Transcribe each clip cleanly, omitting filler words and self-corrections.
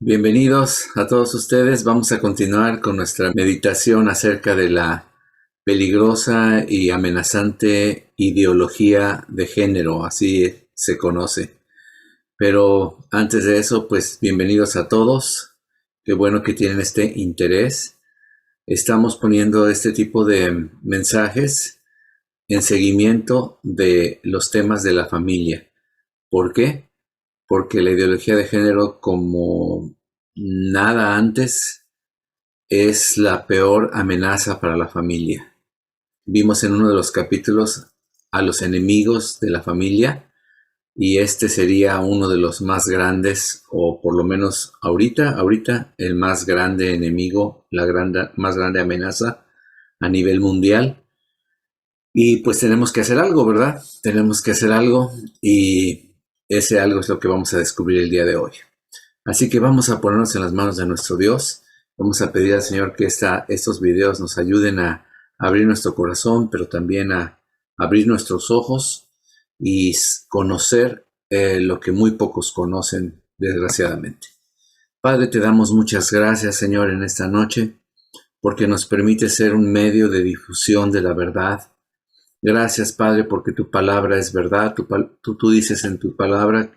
Bienvenidos a todos ustedes. Vamos a continuar con nuestra meditación acerca de la peligrosa y amenazante ideología de género, así se conoce. Pero antes de eso, pues bienvenidos a todos. Qué bueno que tienen este interés. Estamos poniendo este tipo de mensajes en seguimiento de los temas de la familia. ¿Por qué? Porque la ideología de género, como nada antes, es la peor amenaza para la familia. Vimos en uno de los capítulos a los enemigos de la familia y este sería uno de los más grandes, o por lo menos ahorita el más grande enemigo, más grande amenaza a nivel mundial. Y pues tenemos que hacer algo, ¿verdad? Tenemos que hacer algo y ese algo es lo que vamos a descubrir el día de hoy. Así que vamos a ponernos en las manos de nuestro Dios. Vamos a pedir al Señor que estos videos nos ayuden a abrir nuestro corazón, pero también a abrir nuestros ojos y conocer lo que muy pocos conocen, desgraciadamente. Padre, te damos muchas gracias, Señor, en esta noche, porque nos permite ser un medio de difusión de la verdad. Gracias, Padre, porque tu palabra es verdad. Tú dices en tu palabra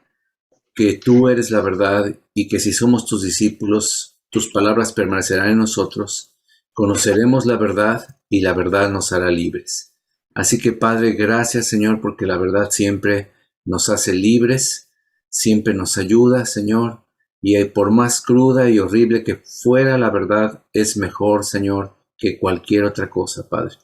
que tú eres la verdad y que si somos tus discípulos, tus palabras permanecerán en nosotros, conoceremos la verdad y la verdad nos hará libres. Así que, Padre, gracias, Señor, porque la verdad siempre nos hace libres, siempre nos ayuda, Señor, y por más cruda y horrible que fuera la verdad, es mejor, Señor, que cualquier otra cosa, Padre.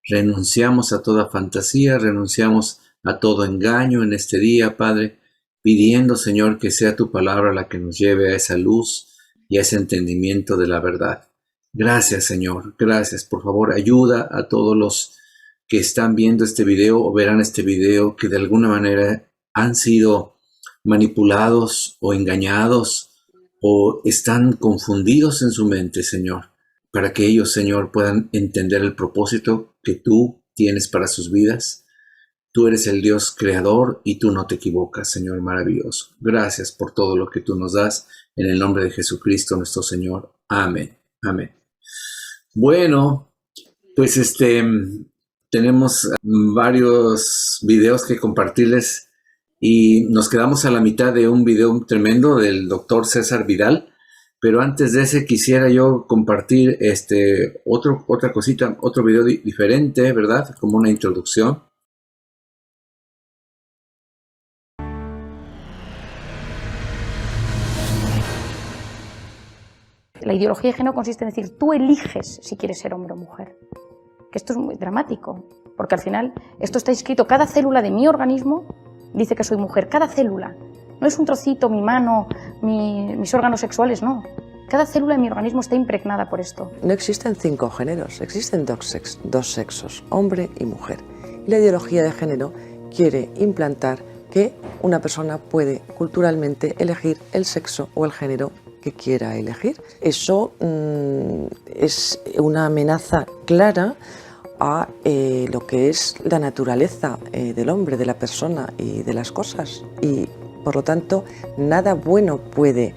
Renunciamos a toda fantasía, renunciamos a todo engaño en este día, Padre, pidiendo, Señor, que sea tu palabra la que nos lleve a esa luz y a ese entendimiento de la verdad. Gracias, Señor, gracias. Por favor, ayuda a todos los que están viendo este video o verán este video que de alguna manera han sido manipulados o engañados o están confundidos en su mente, Señor, para que ellos, Señor, puedan entender el propósito que tú tienes para sus vidas. Tú eres el Dios creador y tú no te equivocas, Señor maravilloso. Gracias por todo lo que tú nos das. En el nombre de Jesucristo nuestro Señor. Amén. Amén. Bueno, pues tenemos varios videos que compartirles y nos quedamos a la mitad de un video tremendo del doctor César Vidal. Pero antes de ese quisiera yo compartir otra cosita, otro video diferente, ¿verdad? Como una introducción. La ideología de género consiste en decir, tú eliges si quieres ser hombre o mujer. Que esto es muy dramático, porque al final esto está inscrito, cada célula de mi organismo dice que soy mujer, cada célula. No es un trocito, mi mano, mis órganos sexuales, no. Cada célula de mi organismo está impregnada por esto. No existen 5 géneros, existen dos sexos, hombre y mujer. Y la ideología de género quiere implantar que una persona puede culturalmente elegir el sexo o el género que quiera elegir. Eso es una amenaza clara a lo que es la naturaleza del hombre, de la persona y de las cosas. Y por lo tanto, nada bueno puede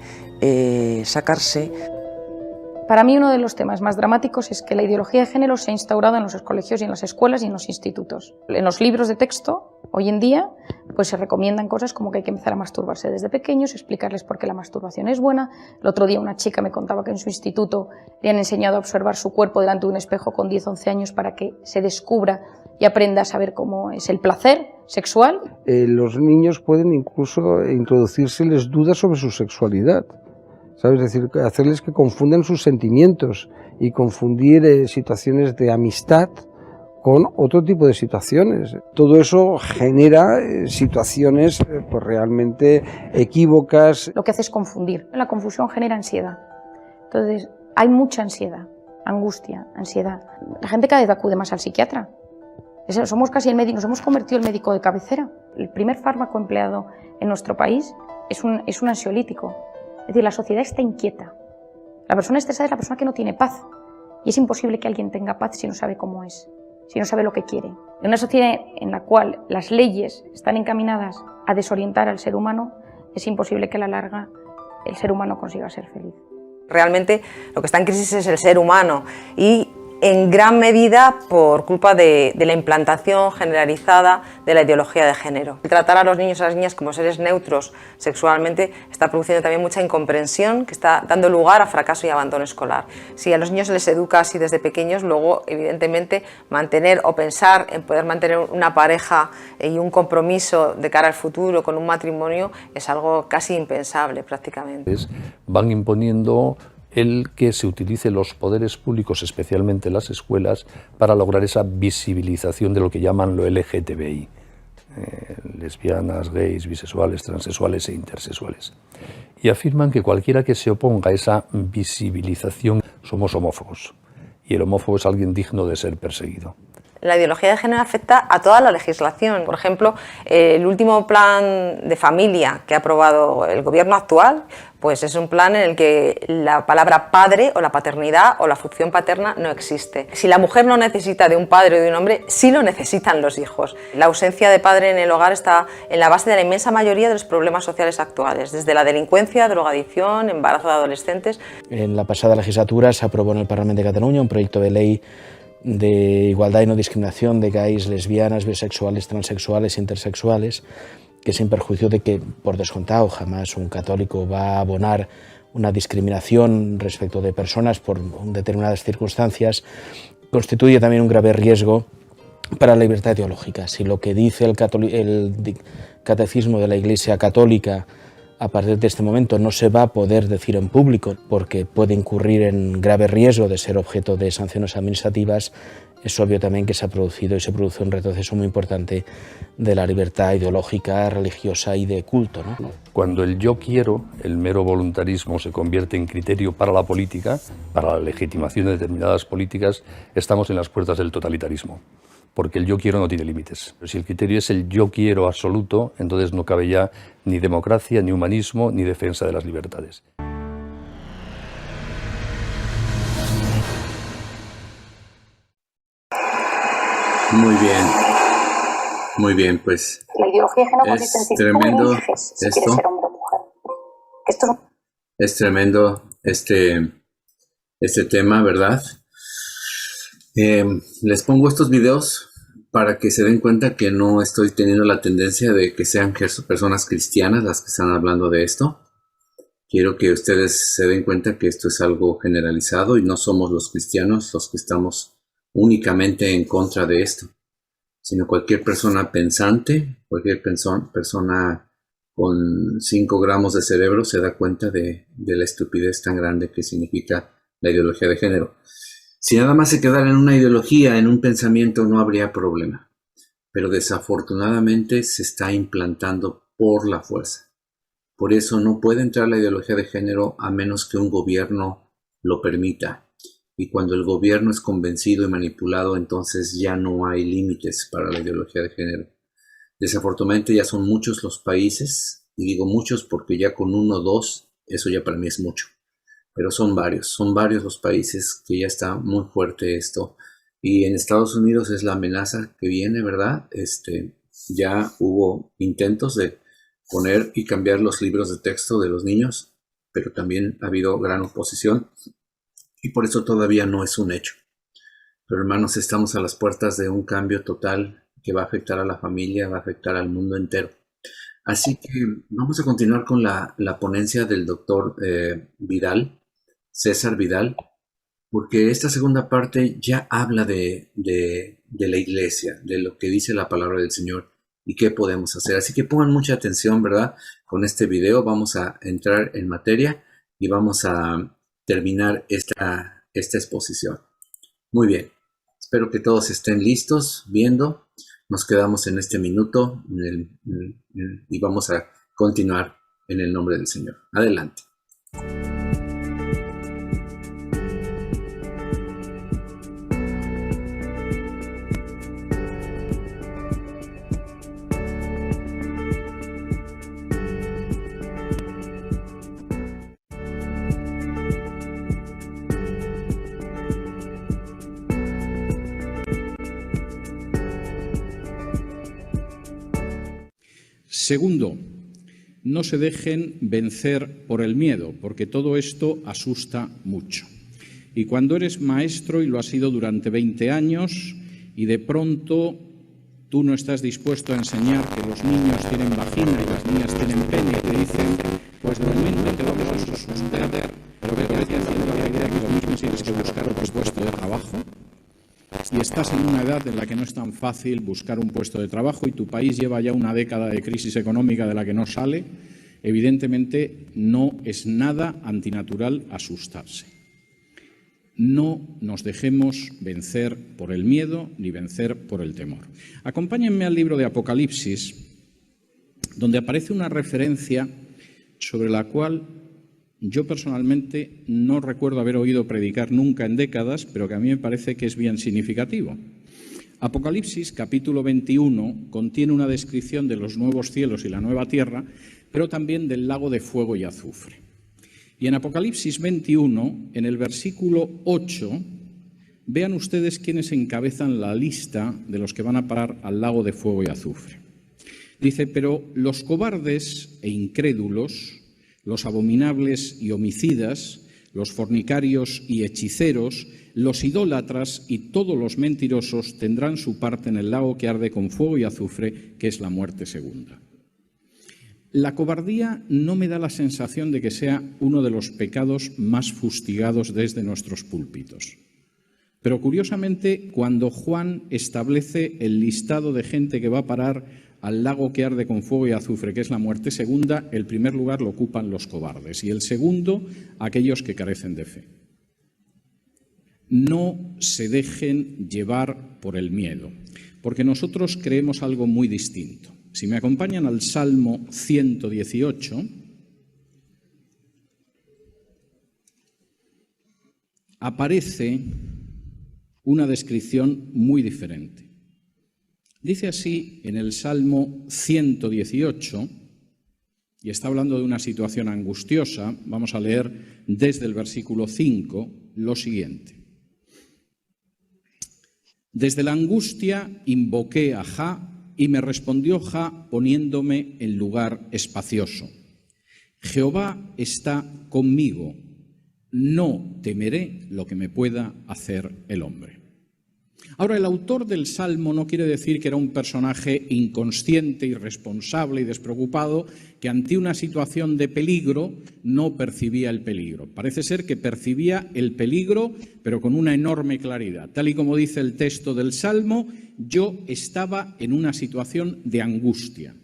sacarse. Para mí uno de los temas más dramáticos es que la ideología de género se ha instaurado en los colegios y en las escuelas y en los institutos. En los libros de texto, hoy en día, pues se recomiendan cosas como que hay que empezar a masturbarse desde pequeños, explicarles por qué la masturbación es buena. El otro día una chica me contaba que en su instituto le han enseñado a observar su cuerpo delante de un espejo con 10 o 11 años para que se descubra y aprenda a saber cómo es el placer sexual. Los niños pueden incluso introducírseles dudas sobre su sexualidad. ¿Sabes? Es decir, hacerles que confundan sus sentimientos y confundir situaciones de amistad con otro tipo de situaciones. Todo eso genera situaciones pues realmente equívocas. Lo que hace es confundir. La confusión genera ansiedad. Entonces, hay mucha ansiedad, angustia, ansiedad. La gente cada vez acude más al psiquiatra. Somos casi el médico, nos hemos convertido en el médico de cabecera. El primer fármaco empleado en nuestro país es un ansiolítico. Es decir, la sociedad está inquieta. La persona estresada es la persona que no tiene paz. Y es imposible que alguien tenga paz si no sabe cómo es, si no sabe lo que quiere. En una sociedad en la cual las leyes están encaminadas a desorientar al ser humano, es imposible que a la larga el ser humano consiga ser feliz. Realmente lo que está en crisis es el ser humano y en gran medida por culpa de la implantación generalizada de la ideología de género. Tratar a los niños y a las niñas como seres neutros sexualmente está produciendo también mucha incomprensión que está dando lugar a fracaso y abandono escolar. Si a los niños se les educa así desde pequeños, luego evidentemente mantener o pensar en poder mantener una pareja y un compromiso de cara al futuro con un matrimonio es algo casi impensable prácticamente. Van imponiendo el que se utilice los poderes públicos, especialmente las escuelas, para lograr esa visibilización de lo que llaman lo LGTBI, lesbianas, gays, bisexuales, transexuales e intersexuales. Y afirman que cualquiera que se oponga a esa visibilización somos homófobos, y el homófobo es alguien digno de ser perseguido. La ideología de género afecta a toda la legislación. Por ejemplo, el último plan de familia que ha aprobado el gobierno actual, pues es un plan en el que la palabra padre o la paternidad o la función paterna no existe. Si la mujer no necesita de un padre o de un hombre, sí lo necesitan los hijos. La ausencia de padre en el hogar está en la base de la inmensa mayoría de los problemas sociales actuales, desde la delincuencia, drogadicción, embarazo de adolescentes. En la pasada legislatura se aprobó en el Parlamento de Cataluña un proyecto de ley de igualdad y no discriminación de gays, lesbianas, bisexuales, transexuales e intersexuales, que sin perjuicio de que, por descontado, jamás un católico va a abonar una discriminación respecto de personas por determinadas circunstancias, constituye también un grave riesgo para la libertad ideológica. Si lo que dice el catecismo de la Iglesia Católica a partir de este momento no se va a poder decir en público porque puede incurrir en grave riesgo de ser objeto de sanciones administrativas, es obvio también que se ha producido y se produce un retroceso muy importante de la libertad ideológica, religiosa y de culto, ¿no? Cuando el yo quiero, el mero voluntarismo, se convierte en criterio para la política, para la legitimación de determinadas políticas, estamos en las puertas del totalitarismo. Porque el yo quiero no tiene límites. Pero si el criterio es el yo quiero absoluto, entonces no cabe ya ni democracia, ni humanismo, ni defensa de las libertades. Muy bien, pues La ideología de género consiste en es tremendo si quieres ser hombre o mujer. es tremendo este tema, ¿verdad? Les pongo estos videos para que se den cuenta que no estoy teniendo la tendencia de que sean personas cristianas las que están hablando de esto. Quiero que ustedes se den cuenta que esto es algo generalizado y no somos los cristianos los que estamos únicamente en contra de esto, sino cualquier persona pensante, cualquier persona con 5 gramos de cerebro se da cuenta de la estupidez tan grande que significa la ideología de género. Si nada más se quedara en una ideología, en un pensamiento, no habría problema. Pero desafortunadamente se está implantando por la fuerza. Por eso no puede entrar la ideología de género a menos que un gobierno lo permita. Y cuando el gobierno es convencido y manipulado, entonces ya no hay límites para la ideología de género. Desafortunadamente ya son muchos los países, y digo muchos porque ya con 1 o 2, eso ya para mí es mucho. Pero son varios los países que ya está muy fuerte esto. Y en Estados Unidos es la amenaza que viene, ¿verdad? Ya hubo intentos de poner y cambiar los libros de texto de los niños, pero también ha habido gran oposición y por eso todavía no es un hecho. Pero hermanos, estamos a las puertas de un cambio total que va a afectar a la familia, va a afectar al mundo entero. Así que vamos a continuar con la ponencia del doctor Vidal, César Vidal, porque esta segunda parte ya habla de la iglesia, de lo que dice la palabra del Señor y qué podemos hacer. Así que pongan mucha atención, ¿verdad? Con este video vamos a entrar en materia y vamos a terminar esta exposición. Muy bien, espero que todos estén listos, viendo. Nos quedamos en este minuto y vamos a continuar en el nombre del Señor. Adelante. Segundo, no se dejen vencer por el miedo, porque todo esto asusta mucho. Y cuando eres maestro, y lo has sido durante 20 años, y de pronto tú no estás dispuesto a enseñar que los niños tienen vagina y las niñas tienen pene, y te dicen, pues de momento te vamos a suspender, pero que te decían la idea que lo mismo tienes que buscar otro puesto de trabajo, y estás en una edad en la que no es tan fácil buscar un puesto de trabajo y tu país lleva ya una década de crisis económica de la que no sale, evidentemente no es nada antinatural asustarse. No nos dejemos vencer por el miedo ni vencer por el temor. Acompáñenme al libro de Apocalipsis, donde aparece una referencia sobre la cual yo personalmente no recuerdo haber oído predicar nunca en décadas, pero que a mí me parece que es bien significativo. Apocalipsis, capítulo 21, contiene una descripción de los nuevos cielos y la nueva tierra, pero también del lago de fuego y azufre. Y en Apocalipsis 21, en el versículo 8, vean ustedes quiénes encabezan la lista de los que van a parar al lago de fuego y azufre. Dice, pero los cobardes e incrédulos, los abominables y homicidas, los fornicarios y hechiceros, los idólatras y todos los mentirosos tendrán su parte en el lago que arde con fuego y azufre, que es la muerte segunda. La cobardía no me da la sensación de que sea uno de los pecados más fustigados desde nuestros púlpitos. Pero curiosamente, cuando Juan establece el listado de gente que va a parar al lago que arde con fuego y azufre, que es la muerte segunda, el primer lugar lo ocupan los cobardes y el segundo, aquellos que carecen de fe. No se dejen llevar por el miedo, porque nosotros creemos algo muy distinto. Si me acompañan al Salmo 118, aparece una descripción muy diferente. Dice así en el Salmo 118, y está hablando de una situación angustiosa, vamos a leer desde el versículo 5 lo siguiente. Desde la angustia invoqué a Jah, y me respondió Jah poniéndome en lugar espacioso. Jehová está conmigo, no temeré lo que me pueda hacer el hombre. Ahora, el autor del Salmo no quiere decir que era un personaje inconsciente, irresponsable y despreocupado, que ante una situación de peligro no percibía el peligro. Parece ser que percibía el peligro, pero con una enorme claridad. Tal y como dice el texto del Salmo, yo estaba en una situación de angustia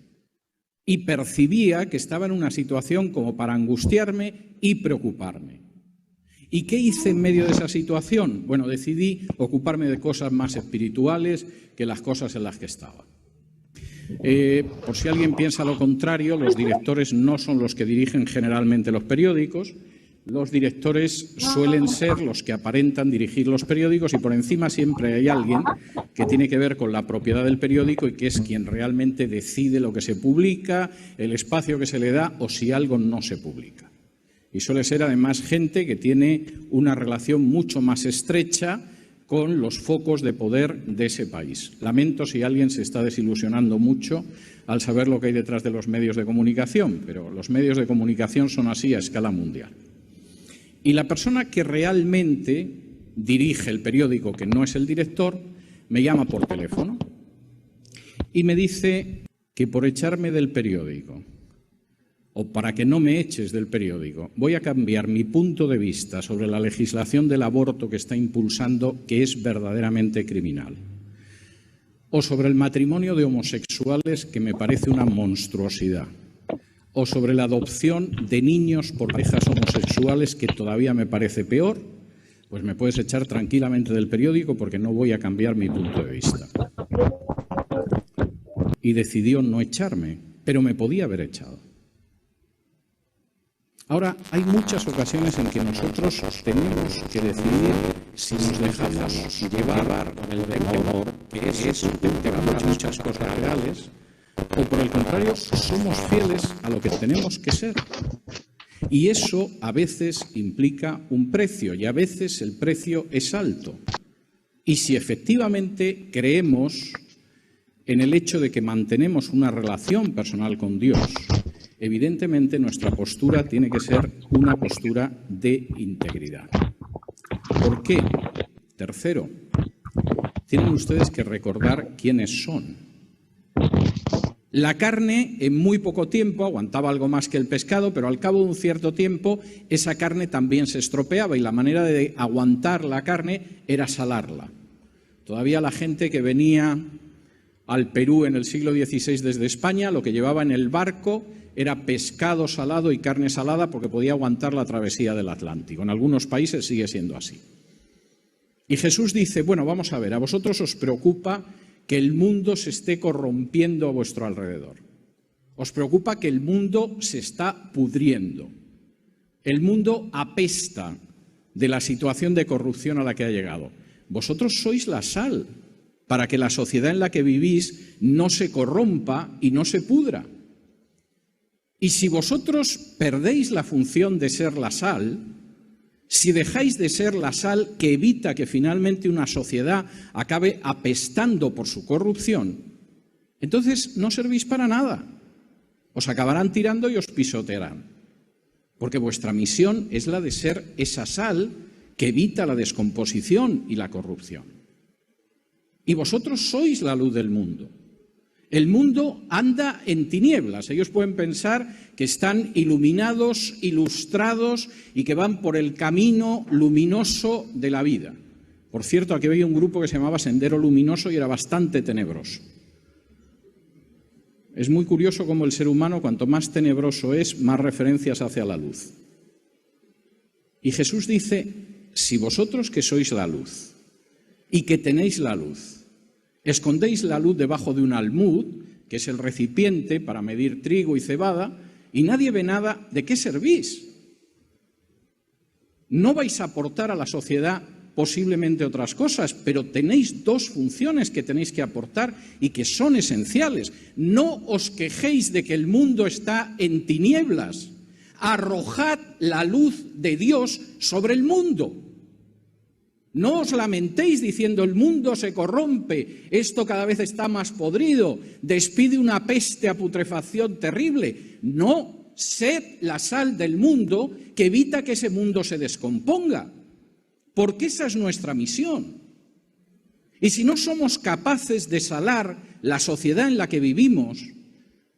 y percibía que estaba en una situación como para angustiarme y preocuparme. ¿Y qué hice en medio de esa situación? Bueno, decidí ocuparme de cosas más espirituales que las cosas en las que estaba. Por si alguien piensa lo contrario, los directores no son los que dirigen generalmente los periódicos. Los directores suelen ser los que aparentan dirigir los periódicos y por encima siempre hay alguien que tiene que ver con la propiedad del periódico y que es quien realmente decide lo que se publica, el espacio que se le da o si algo no se publica. Y suele ser además gente que tiene una relación mucho más estrecha con los focos de poder de ese país. Lamento si alguien se está desilusionando mucho al saber lo que hay detrás de los medios de comunicación, pero los medios de comunicación son así a escala mundial. Y la persona que realmente dirige el periódico, que no es el director, me llama por teléfono y me dice que por echarme del periódico o para que no me eches del periódico, voy a cambiar mi punto de vista sobre la legislación del aborto que está impulsando, que es verdaderamente criminal, o sobre el matrimonio de homosexuales, que me parece una monstruosidad, o sobre la adopción de niños por parejas homosexuales, que todavía me parece peor, pues me puedes echar tranquilamente del periódico porque no voy a cambiar mi punto de vista. Y decidió no echarme, pero me podía haber echado. Ahora, hay muchas ocasiones en que nosotros tenemos que decidir si nos dejamos llevar por el temor, que es un temor a muchas cosas reales, o por el contrario, somos fieles a lo que tenemos que ser. Y eso a veces implica un precio, y a veces el precio es alto. Y si efectivamente creemos en el hecho de que mantenemos una relación personal con Dios evidentemente nuestra postura tiene que ser una postura de integridad. ¿Por qué? Tercero, tienen ustedes que recordar quiénes son. La carne en muy poco tiempo aguantaba algo más que el pescado, pero al cabo de un cierto tiempo esa carne también se estropeaba y la manera de aguantar la carne era salarla. Todavía la gente que venía al Perú en el siglo XVI desde España, lo que llevaba en el barco era pescado salado y carne salada porque podía aguantar la travesía del Atlántico. En algunos países sigue siendo así. Y Jesús dice, bueno, vamos a ver, a vosotros os preocupa que el mundo se esté corrompiendo a vuestro alrededor. Os preocupa que el mundo se está pudriendo. El mundo apesta de la situación de corrupción a la que ha llegado. Vosotros sois la sal para que la sociedad en la que vivís no se corrompa y no se pudra. Y si vosotros perdéis la función de ser la sal, si dejáis de ser la sal que evita que finalmente una sociedad acabe apestando por su corrupción, entonces no servís para nada. Os acabarán tirando y os pisotearán. Porque vuestra misión es la de ser esa sal que evita la descomposición y la corrupción. Y vosotros sois la luz del mundo. El mundo anda en tinieblas. Ellos pueden pensar que están iluminados, ilustrados y que van por el camino luminoso de la vida. Por cierto, aquí había un grupo que se llamaba Sendero Luminoso y era bastante tenebroso. Es muy curioso cómo el ser humano, cuanto más tenebroso es, más referencias hace a la luz. Y Jesús dice, si vosotros que sois la luz y que tenéis la luz, escondéis la luz debajo de un almud, que es el recipiente para medir trigo y cebada, y nadie ve nada, ¿de qué servís? No vais a aportar a la sociedad posiblemente otras cosas, pero tenéis dos funciones que tenéis que aportar y que son esenciales. No os quejéis de que el mundo está en tinieblas. Arrojad la luz de Dios sobre el mundo. No os lamentéis diciendo el mundo se corrompe, esto cada vez está más podrido, despide una peste a putrefacción terrible. No, sed la sal del mundo que evita que ese mundo se descomponga, porque esa es nuestra misión. Y si no somos capaces de salar la sociedad en la que vivimos,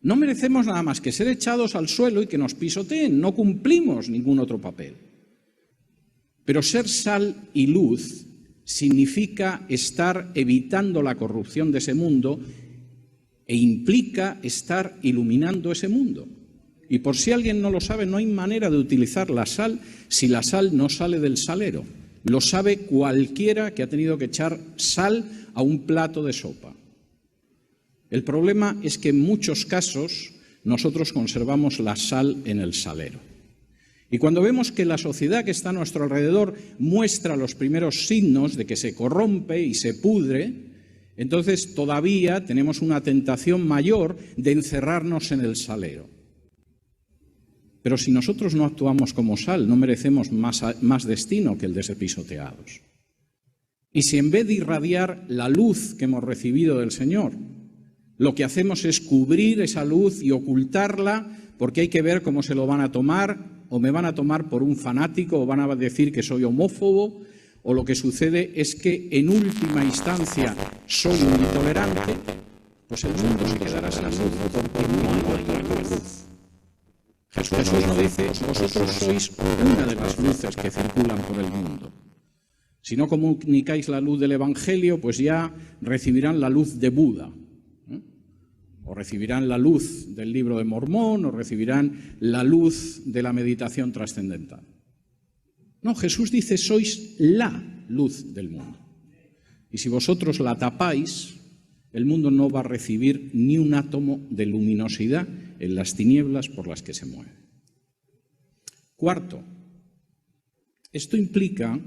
no merecemos nada más que ser echados al suelo y que nos pisoteen, no cumplimos ningún otro papel. Pero ser sal y luz significa estar evitando la corrupción de ese mundo e implica estar iluminando ese mundo. Y por si alguien no lo sabe, no hay manera de utilizar la sal si la sal no sale del salero. Lo sabe cualquiera que ha tenido que echar sal a un plato de sopa. El problema es que en muchos casos nosotros conservamos la sal en el salero. Y cuando vemos que la sociedad que está a nuestro alrededor muestra los primeros signos de que se corrompe y se pudre, entonces todavía tenemos una tentación mayor de encerrarnos en el salero. Pero si nosotros no actuamos como sal, no merecemos más destino que el de ser pisoteados. Y si en vez de irradiar la luz que hemos recibido del Señor, lo que hacemos es cubrir esa luz y ocultarla porque hay que ver cómo se lo van a tomar, o me van a tomar por un fanático, o van a decir que soy homófobo, o lo que sucede es que en última instancia soy un intolerante, pues el mundo se quedará sin luz, porque no hay otra luz. Jesús nos dice, vosotros sois una de las luces que circulan por el mundo. Si no comunicáis la luz del Evangelio, pues ya recibirán la luz de Buda, o recibirán la luz del libro de Mormón, o recibirán la luz de la meditación trascendental. No, Jesús dice, sois la luz del mundo. Y si vosotros la tapáis, el mundo no va a recibir ni un átomo de luminosidad en las tinieblas por las que se mueve. Cuarto, esto implica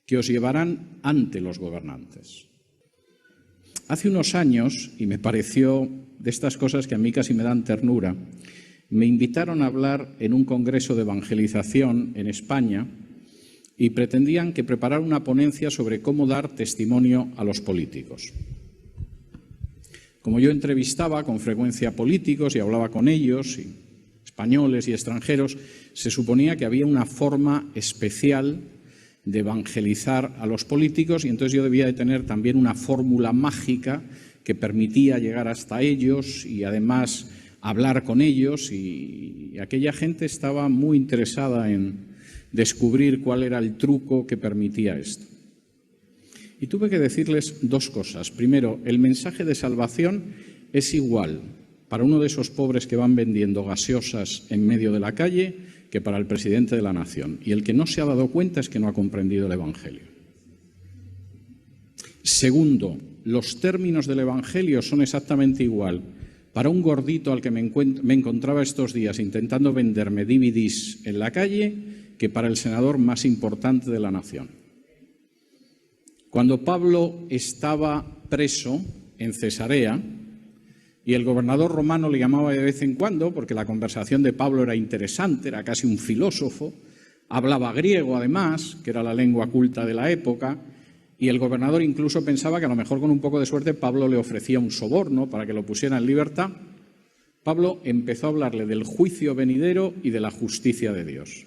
que os llevarán ante los gobernantes. Hace unos años, y me pareció de estas cosas que a mí casi me dan ternura, me invitaron a hablar en un congreso de evangelización en España y pretendían que preparara una ponencia sobre cómo dar testimonio a los políticos. Como yo entrevistaba con frecuencia a políticos y hablaba con ellos, y españoles y extranjeros, se suponía que había una forma especial de evangelizar a los políticos y entonces yo debía de tener también una fórmula mágica que permitía llegar hasta ellos y además hablar con ellos, y aquella gente estaba muy interesada en descubrir cuál era el truco que permitía esto. Y tuve que decirles dos cosas. Primero, el mensaje de salvación es igual para uno de esos pobres que van vendiendo gaseosas en medio de la calle que para el presidente de la nación. Y el que no se ha dado cuenta es que no ha comprendido el Evangelio. Segundo, los términos del Evangelio son exactamente igual para un gordito al que me encontraba estos días intentando venderme DVDs en la calle que para el senador más importante de la nación. Cuando Pablo estaba preso en Cesarea y el gobernador romano le llamaba de vez en cuando, porque la conversación de Pablo era interesante, era casi un filósofo, hablaba griego además, que era la lengua culta de la época, y el gobernador incluso pensaba que a lo mejor con un poco de suerte Pablo le ofrecía un soborno para que lo pusiera en libertad. Pablo empezó a hablarle del juicio venidero y de la justicia de Dios,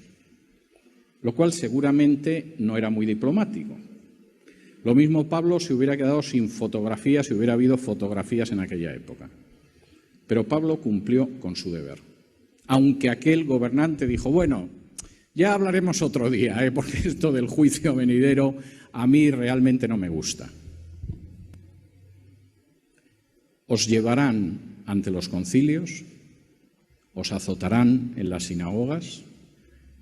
lo cual seguramente no era muy diplomático. Lo mismo Pablo se hubiera quedado sin fotografías si hubiera habido fotografías en aquella época. Pero Pablo cumplió con su deber. Aunque aquel gobernante dijo, bueno, ya hablaremos otro día, porque esto del juicio venidero a mí realmente no me gusta. Os llevarán ante los concilios, os azotarán en las sinagogas,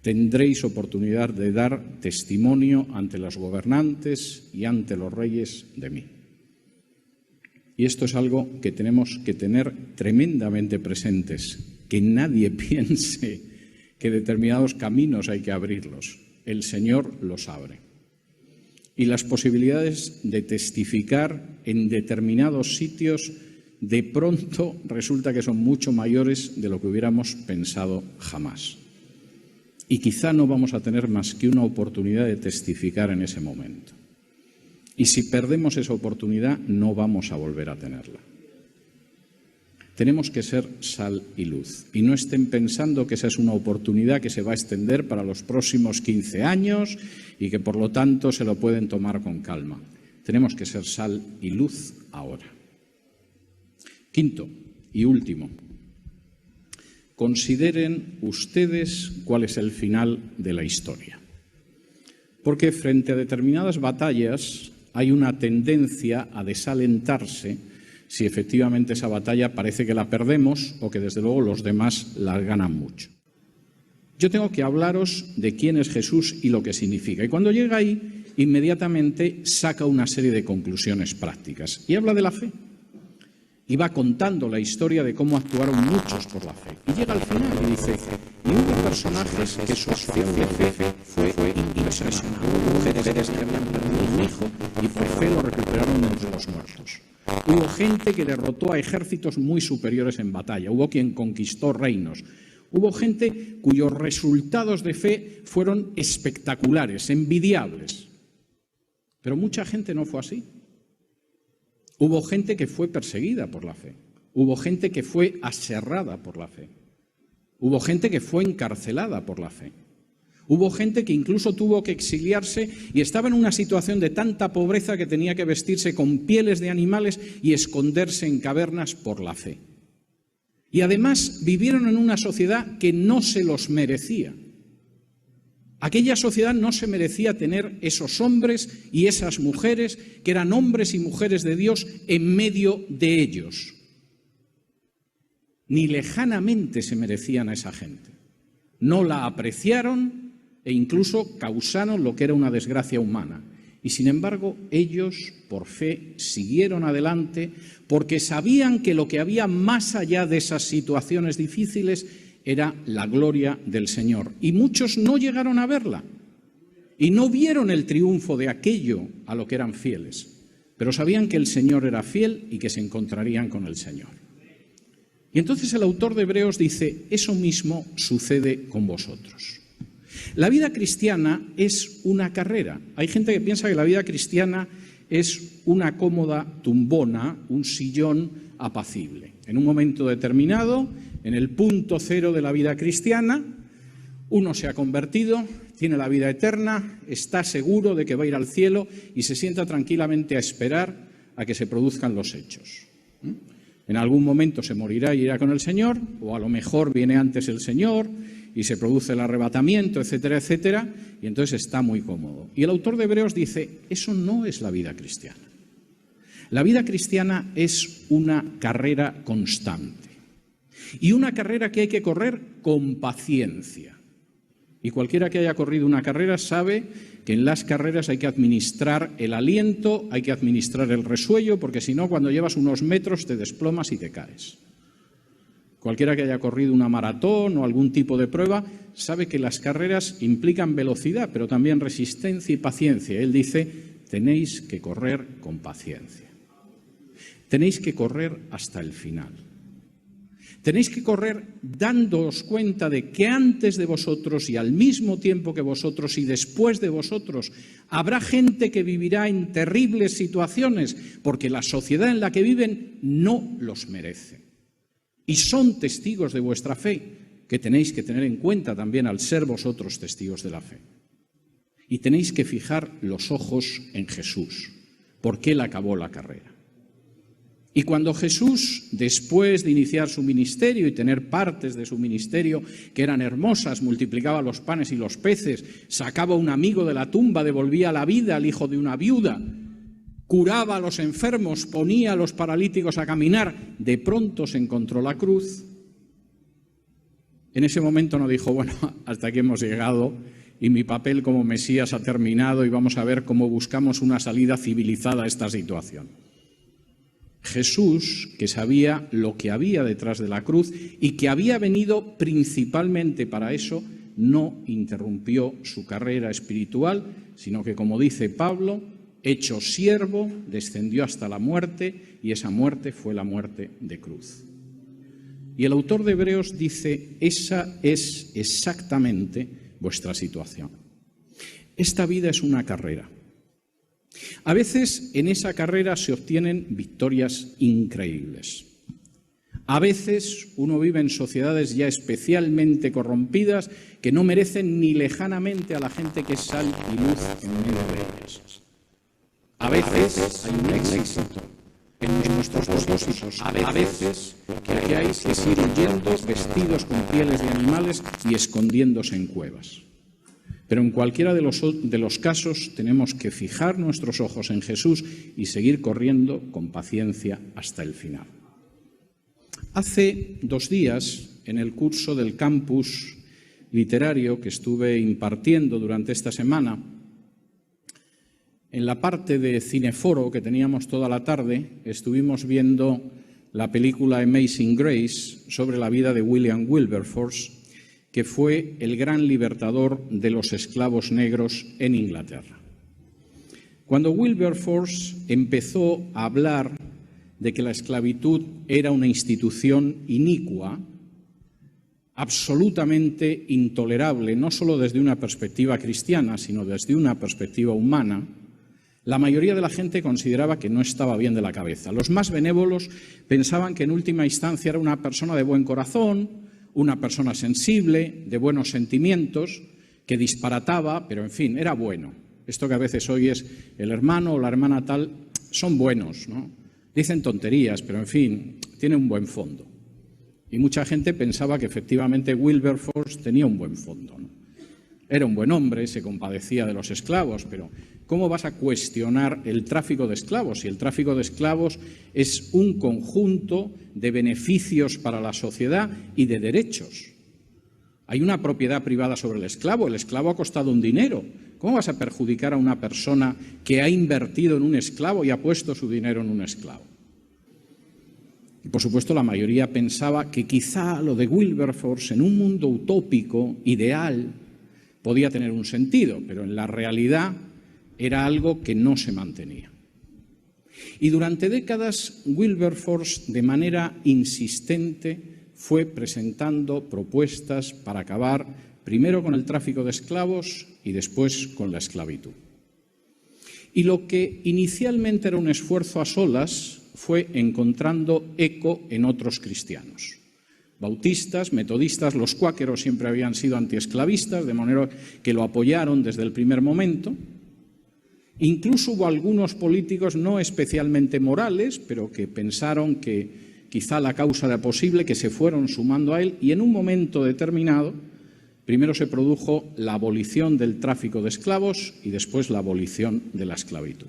tendréis oportunidad de dar testimonio ante los gobernantes y ante los reyes de mí. Y esto es algo que tenemos que tener tremendamente presentes, que nadie piense que determinados caminos hay que abrirlos. El Señor los abre. Y las posibilidades de testificar en determinados sitios de pronto resulta que son mucho mayores de lo que hubiéramos pensado jamás. Y quizá no vamos a tener más que una oportunidad de testificar en ese momento. Y si perdemos esa oportunidad, no vamos a volver a tenerla. Tenemos que ser sal y luz. Y no estén pensando que esa es una oportunidad que se va a extender para los próximos 15 años y que por lo tanto se lo pueden tomar con calma. Tenemos que ser sal y luz ahora. Quinto y último. Consideren ustedes cuál es el final de la historia. Porque frente a determinadas batallas hay una tendencia a desalentarse si efectivamente esa batalla parece que la perdemos o que desde luego los demás la ganan mucho. Yo tengo que hablaros de quién es Jesús y lo que significa. Y cuando llega ahí, inmediatamente saca una serie de conclusiones prácticas. Y habla de la fe. Y va contando la historia de cómo actuaron muchos por la fe. Y llega al final y dice, y hubo personajes que su acción de fe fue impresionante. Mujeres que habían perdido un hijo y por fe lo recuperaron de entre los muertos. Hubo gente que derrotó a ejércitos muy superiores en batalla. Hubo quien conquistó reinos. Hubo gente cuyos resultados de fe fueron espectaculares, envidiables. Pero mucha gente no fue así. Hubo gente que fue perseguida por la fe. Hubo gente que fue aserrada por la fe. Hubo gente que fue encarcelada por la fe. Hubo gente que incluso tuvo que exiliarse y estaba en una situación de tanta pobreza que tenía que vestirse con pieles de animales y esconderse en cavernas por la fe. Y además vivieron en una sociedad que no se los merecía. Aquella sociedad no se merecía tener esos hombres y esas mujeres que eran hombres y mujeres de Dios en medio de ellos. Ni lejanamente se merecían a esa gente. No la apreciaron e incluso causaron lo que era una desgracia humana. Y sin embargo, ellos, por fe, siguieron adelante porque sabían que lo que había más allá de esas situaciones difíciles era la gloria del Señor. Y muchos no llegaron a verla y no vieron el triunfo de aquello a lo que eran fieles, pero sabían que el Señor era fiel y que se encontrarían con el Señor. Y entonces el autor de Hebreos dice, eso mismo sucede con vosotros. La vida cristiana es una carrera. Hay gente que piensa que la vida cristiana es una cómoda tumbona, un sillón apacible. En un momento determinado en el punto cero de la vida cristiana. Uno se ha convertido, tiene la vida eterna, está seguro de que va a ir al cielo y se sienta tranquilamente a esperar a que se produzcan los hechos. En algún momento se morirá y irá con el Señor, o a lo mejor viene antes el Señor y se produce el arrebatamiento, etcétera, etcétera, y entonces está muy cómodo. Y el autor de Hebreos dice, eso no es la vida cristiana. La vida cristiana es una carrera constante y una carrera que hay que correr con paciencia. Y cualquiera que haya corrido una carrera sabe que en las carreras hay que administrar el aliento, hay que administrar el resuello, porque si no, cuando llevas unos metros te desplomas y te caes. Cualquiera que haya corrido una maratón o algún tipo de prueba sabe que las carreras implican velocidad, pero también resistencia y paciencia. Él dice, tenéis que correr con paciencia. Tenéis que correr hasta el final. Tenéis que correr dándoos cuenta de que antes de vosotros y al mismo tiempo que vosotros y después de vosotros habrá gente que vivirá en terribles situaciones porque la sociedad en la que viven no los merece. Y son testigos de vuestra fe, que tenéis que tener en cuenta también al ser vosotros testigos de la fe. Y tenéis que fijar los ojos en Jesús, porque Él acabó la carrera. Y cuando Jesús, después de iniciar su ministerio y tener partes de su ministerio que eran hermosas, multiplicaba los panes y los peces, sacaba a un amigo de la tumba, devolvía la vida al hijo de una viuda, curaba a los enfermos, ponía a los paralíticos a caminar, de pronto se encontró la cruz. En ese momento no dijo, bueno, hasta aquí hemos llegado y mi papel como Mesías ha terminado y vamos a ver cómo buscamos una salida civilizada a esta situación. Jesús, que sabía lo que había detrás de la cruz y que había venido principalmente para eso, no interrumpió su carrera espiritual, sino que, como dice Pablo, hecho siervo, descendió hasta la muerte y esa muerte fue la muerte de cruz. Y el autor de Hebreos dice, esa es exactamente vuestra situación. Esta vida es una carrera. A veces en esa carrera se obtienen victorias increíbles. A veces uno vive en sociedades ya especialmente corrompidas que no merecen ni lejanamente a la gente que es sal y luz en medio de ellas. A veces hay un éxito en nuestros propósitos. A veces que hay que seguir huyendo vestidos con pieles de animales y escondiéndose en cuevas. Pero en cualquiera de los casos tenemos que fijar nuestros ojos en Jesús y seguir corriendo con paciencia hasta el final. Hace 2 días, en el curso del campus literario que estuve impartiendo durante esta semana, en la parte de cineforo que teníamos toda la tarde, estuvimos viendo la película Amazing Grace sobre la vida de William Wilberforce, que fue el gran libertador de los esclavos negros en Inglaterra. Cuando Wilberforce empezó a hablar de que la esclavitud era una institución inicua, absolutamente intolerable, no solo desde una perspectiva cristiana, sino desde una perspectiva humana, la mayoría de la gente consideraba que no estaba bien de la cabeza. Los más benévolos pensaban que en última instancia era una persona de buen corazón, una persona sensible, de buenos sentimientos, que disparataba, pero en fin, era bueno. Esto que a veces oyes, el hermano o la hermana tal, son buenos, ¿no? Dicen tonterías, pero en fin, tiene un buen fondo. Y mucha gente pensaba que efectivamente Wilberforce tenía un buen fondo, ¿no? Era un buen hombre, se compadecía de los esclavos, pero ¿cómo vas a cuestionar el tráfico de esclavos? Si el tráfico de esclavos es un conjunto de beneficios para la sociedad y de derechos. Hay una propiedad privada sobre el esclavo ha costado un dinero. ¿Cómo vas a perjudicar a una persona que ha invertido en un esclavo y ha puesto su dinero en un esclavo? Y por supuesto la mayoría pensaba que quizá lo de Wilberforce en un mundo utópico, ideal, podía tener un sentido, pero en la realidad era algo que no se mantenía. Y durante décadas Wilberforce, de manera insistente, fue presentando propuestas para acabar primero con el tráfico de esclavos y después con la esclavitud. Y lo que inicialmente era un esfuerzo a solas fue encontrando eco en otros cristianos. bautistas, metodistas, los cuáqueros siempre habían sido antiesclavistas, de manera que lo apoyaron desde el primer momento. Incluso hubo algunos políticos no especialmente morales, pero que pensaron que quizá la causa era posible, que se fueron sumando a él, y en un momento determinado primero se produjo la abolición del tráfico de esclavos y después la abolición de la esclavitud.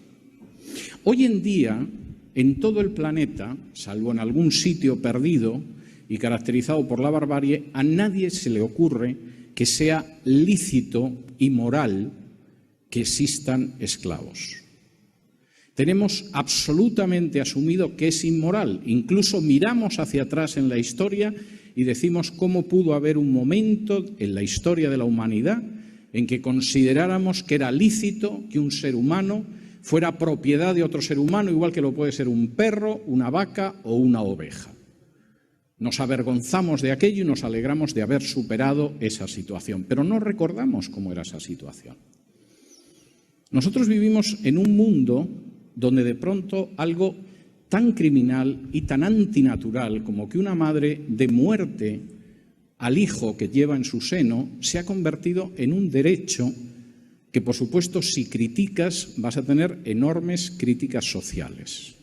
Hoy en día, en todo el planeta, salvo en algún sitio perdido y caracterizado por la barbarie, a nadie se le ocurre que sea lícito y moral que existan esclavos. Tenemos absolutamente asumido que es inmoral. Incluso miramos hacia atrás en la historia y decimos cómo pudo haber un momento en la historia de la humanidad en que consideráramos que era lícito que un ser humano fuera propiedad de otro ser humano, igual que lo puede ser un perro, una vaca o una oveja. Nos avergonzamos de aquello y nos alegramos de haber superado esa situación, pero no recordamos cómo era esa situación. Nosotros vivimos en un mundo donde de pronto algo tan criminal y tan antinatural como que una madre dé muerte al hijo que lleva en su seno se ha convertido en un derecho que, por supuesto, si criticas vas a tener enormes críticas sociales.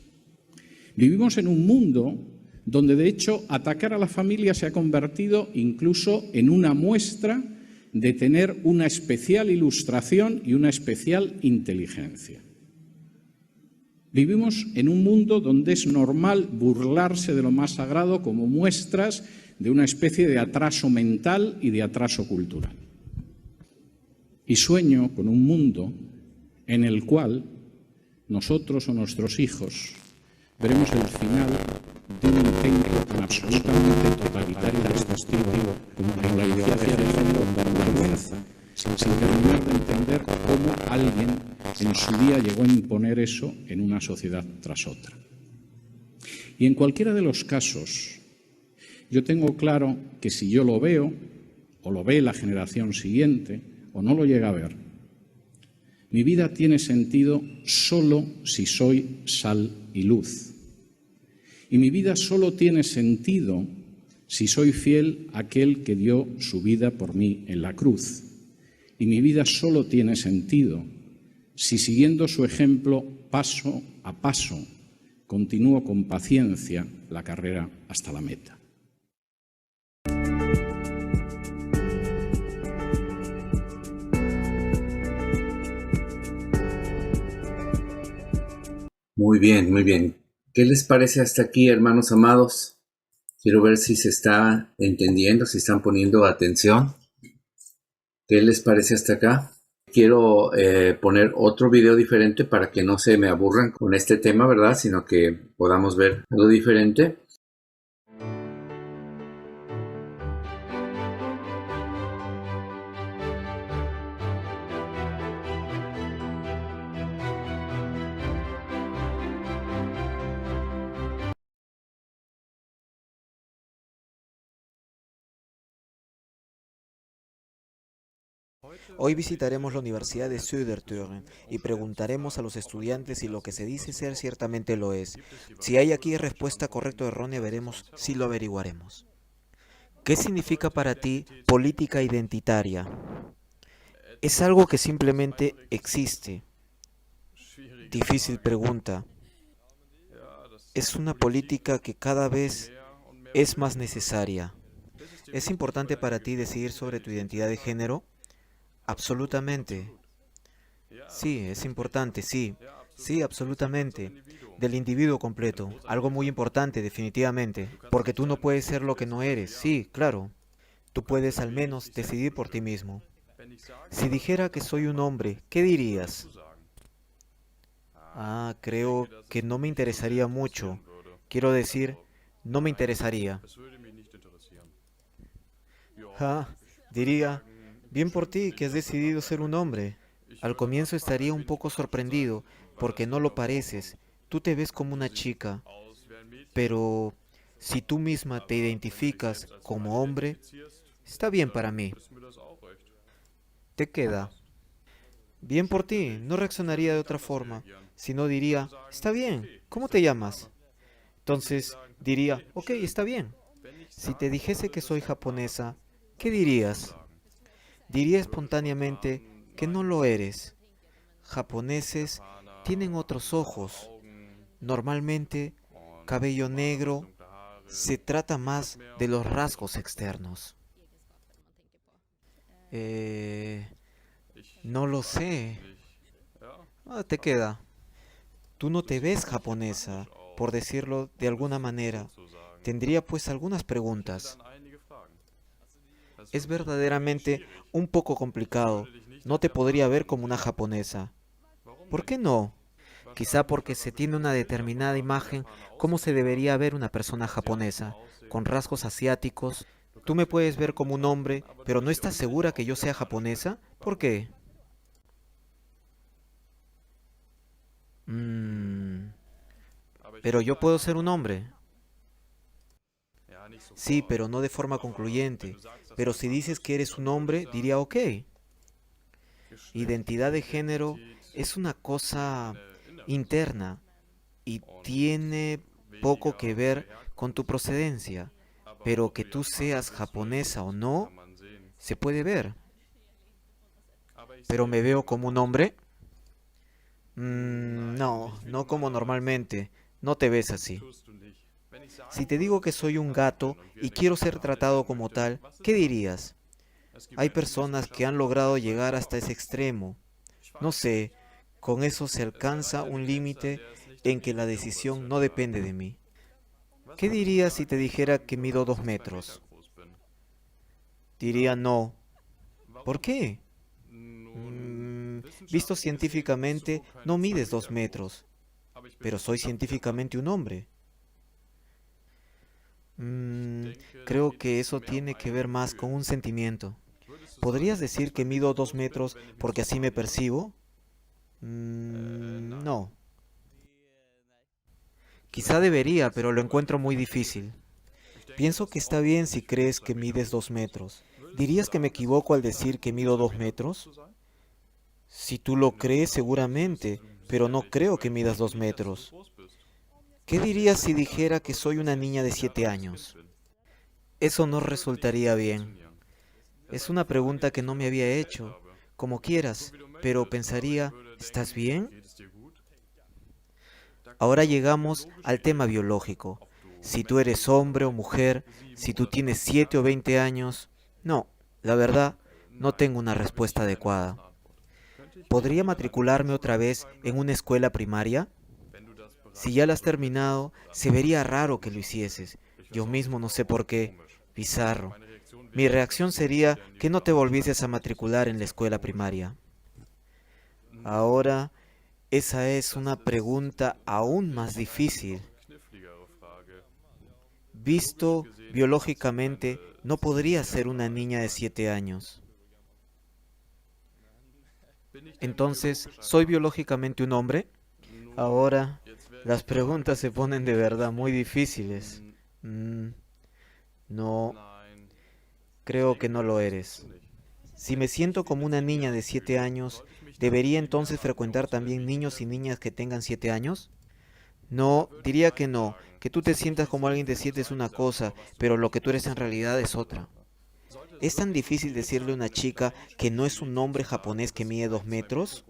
Vivimos en un mundo donde, de hecho, atacar a la familia se ha convertido incluso en una muestra de tener una especial ilustración y una especial inteligencia. Vivimos en un mundo donde es normal burlarse de lo más sagrado como muestras de una especie de atraso mental y de atraso cultural. Y sueño con un mundo en el cual nosotros o nuestros hijos veremos el final de un intento tan absolutamente totalitario y destructivo como la ideología de género vergüenza, sin terminar de entender cómo alguien en su día llegó a imponer eso en una sociedad tras otra. Y en cualquiera de los casos, yo tengo claro que si yo lo veo, o lo ve la generación siguiente, o no lo llega a ver, mi vida tiene sentido solo si soy sal y luz. Y mi vida solo tiene sentido si soy fiel a aquel que dio su vida por mí en la cruz. Y mi vida solo tiene sentido si, siguiendo su ejemplo paso a paso, continúo con paciencia la carrera hasta la meta. Muy bien, muy bien. ¿Qué les parece hasta aquí, hermanos amados? Quiero ver si se está entendiendo, si están poniendo atención. ¿Qué les parece hasta acá? Quiero poner otro video diferente para que no se me aburran con este tema, ¿verdad? Sino que podamos ver algo diferente. Hoy visitaremos la Universidad de Södertörn y preguntaremos a los estudiantes si lo que se dice ser ciertamente lo es. Si hay aquí respuesta correcta o errónea, veremos si lo averiguaremos. ¿Qué significa para ti política identitaria? ¿Es algo que simplemente existe? Difícil pregunta. Es una política que cada vez es más necesaria. ¿Es importante para ti decidir sobre tu identidad de género? Absolutamente. Sí, es importante, sí. Sí, absolutamente. Del individuo completo. Algo muy importante, definitivamente. Porque tú no puedes ser lo que no eres. Sí, claro. Tú puedes al menos decidir por ti mismo. Si dijera que soy un hombre, ¿qué dirías? Creo que no me interesaría mucho. Quiero decir, no me interesaría. Diría, bien por ti que has decidido ser un hombre. Al comienzo estaría un poco sorprendido porque no lo pareces. Tú te ves como una chica. Pero si tú misma te identificas como hombre, está bien para mí. Te queda. Bien por ti, no reaccionaría de otra forma, sino diría, está bien, ¿cómo te llamas? Entonces diría, ok, está bien, Si te dijese que soy japonesa, ¿qué dirías? Diría espontáneamente que no lo eres. Japoneses tienen otros ojos. Normalmente, cabello negro, se trata más de los rasgos externos. No lo sé. Te queda. Tú no te ves japonesa, por decirlo de alguna manera. Tendría pues algunas preguntas. Es verdaderamente un poco complicado. No te podría ver como una japonesa. ¿Por qué no? Quizá porque se tiene una determinada imagen cómo se debería ver una persona japonesa, con rasgos asiáticos. Tú me puedes ver como un hombre, pero ¿no estás segura que yo sea japonesa? ¿Por qué? Pero yo puedo ser un hombre. Sí, pero no de forma concluyente. Pero si dices que eres un hombre, diría ok. Identidad de género es una cosa interna y tiene poco que ver con tu procedencia. Pero que tú seas japonesa o no, se puede ver. ¿Pero me veo como un hombre? No, no como normalmente. No te ves así. Si te digo que soy un gato y quiero ser tratado como tal, ¿qué dirías? Hay personas que han logrado llegar hasta ese extremo. No sé, con eso se alcanza un límite en que la decisión no depende de mí. ¿Qué dirías si te dijera que mido 2 metros? Diría no. ¿Por qué? Visto científicamente, no mides 2 metros, pero soy científicamente un hombre. Creo que eso tiene que ver más con un sentimiento. ¿Podrías decir que mido 2 metros porque así me percibo? No. Quizá debería, pero lo encuentro muy difícil. Pienso que está bien si crees que mides 2 metros. ¿Dirías que me equivoco al decir que mido 2 metros? Si tú lo crees, seguramente, pero no creo que midas 2 metros. ¿Qué dirías si dijera que soy una niña de 7 años? Eso no resultaría bien. Es una pregunta que no me había hecho. Como quieras, pero pensaría, ¿estás bien? Ahora llegamos al tema biológico. Si tú eres hombre o mujer, si tú tienes 7 o 20 años, no, la verdad, no tengo una respuesta adecuada. ¿Podría matricularme otra vez en una escuela primaria? Si ya la has terminado, se vería raro que lo hicieses. Yo mismo no sé por qué. Bizarro. Mi reacción sería que no te volvieses a matricular en la escuela primaria. Ahora, esa es una pregunta aún más difícil. Visto biológicamente, no podría ser una niña de 7 años. Entonces, ¿soy biológicamente un hombre? Ahora, las preguntas se ponen de verdad muy difíciles. No, creo que no lo eres. Si me siento como una niña de 7 años, ¿debería entonces frecuentar también niños y niñas que tengan 7 años? No, diría que no. Que tú te sientas como alguien de 7 es una cosa, pero lo que tú eres en realidad es otra. ¿Es tan difícil decirle a una chica que no es un hombre japonés que mide 2 metros?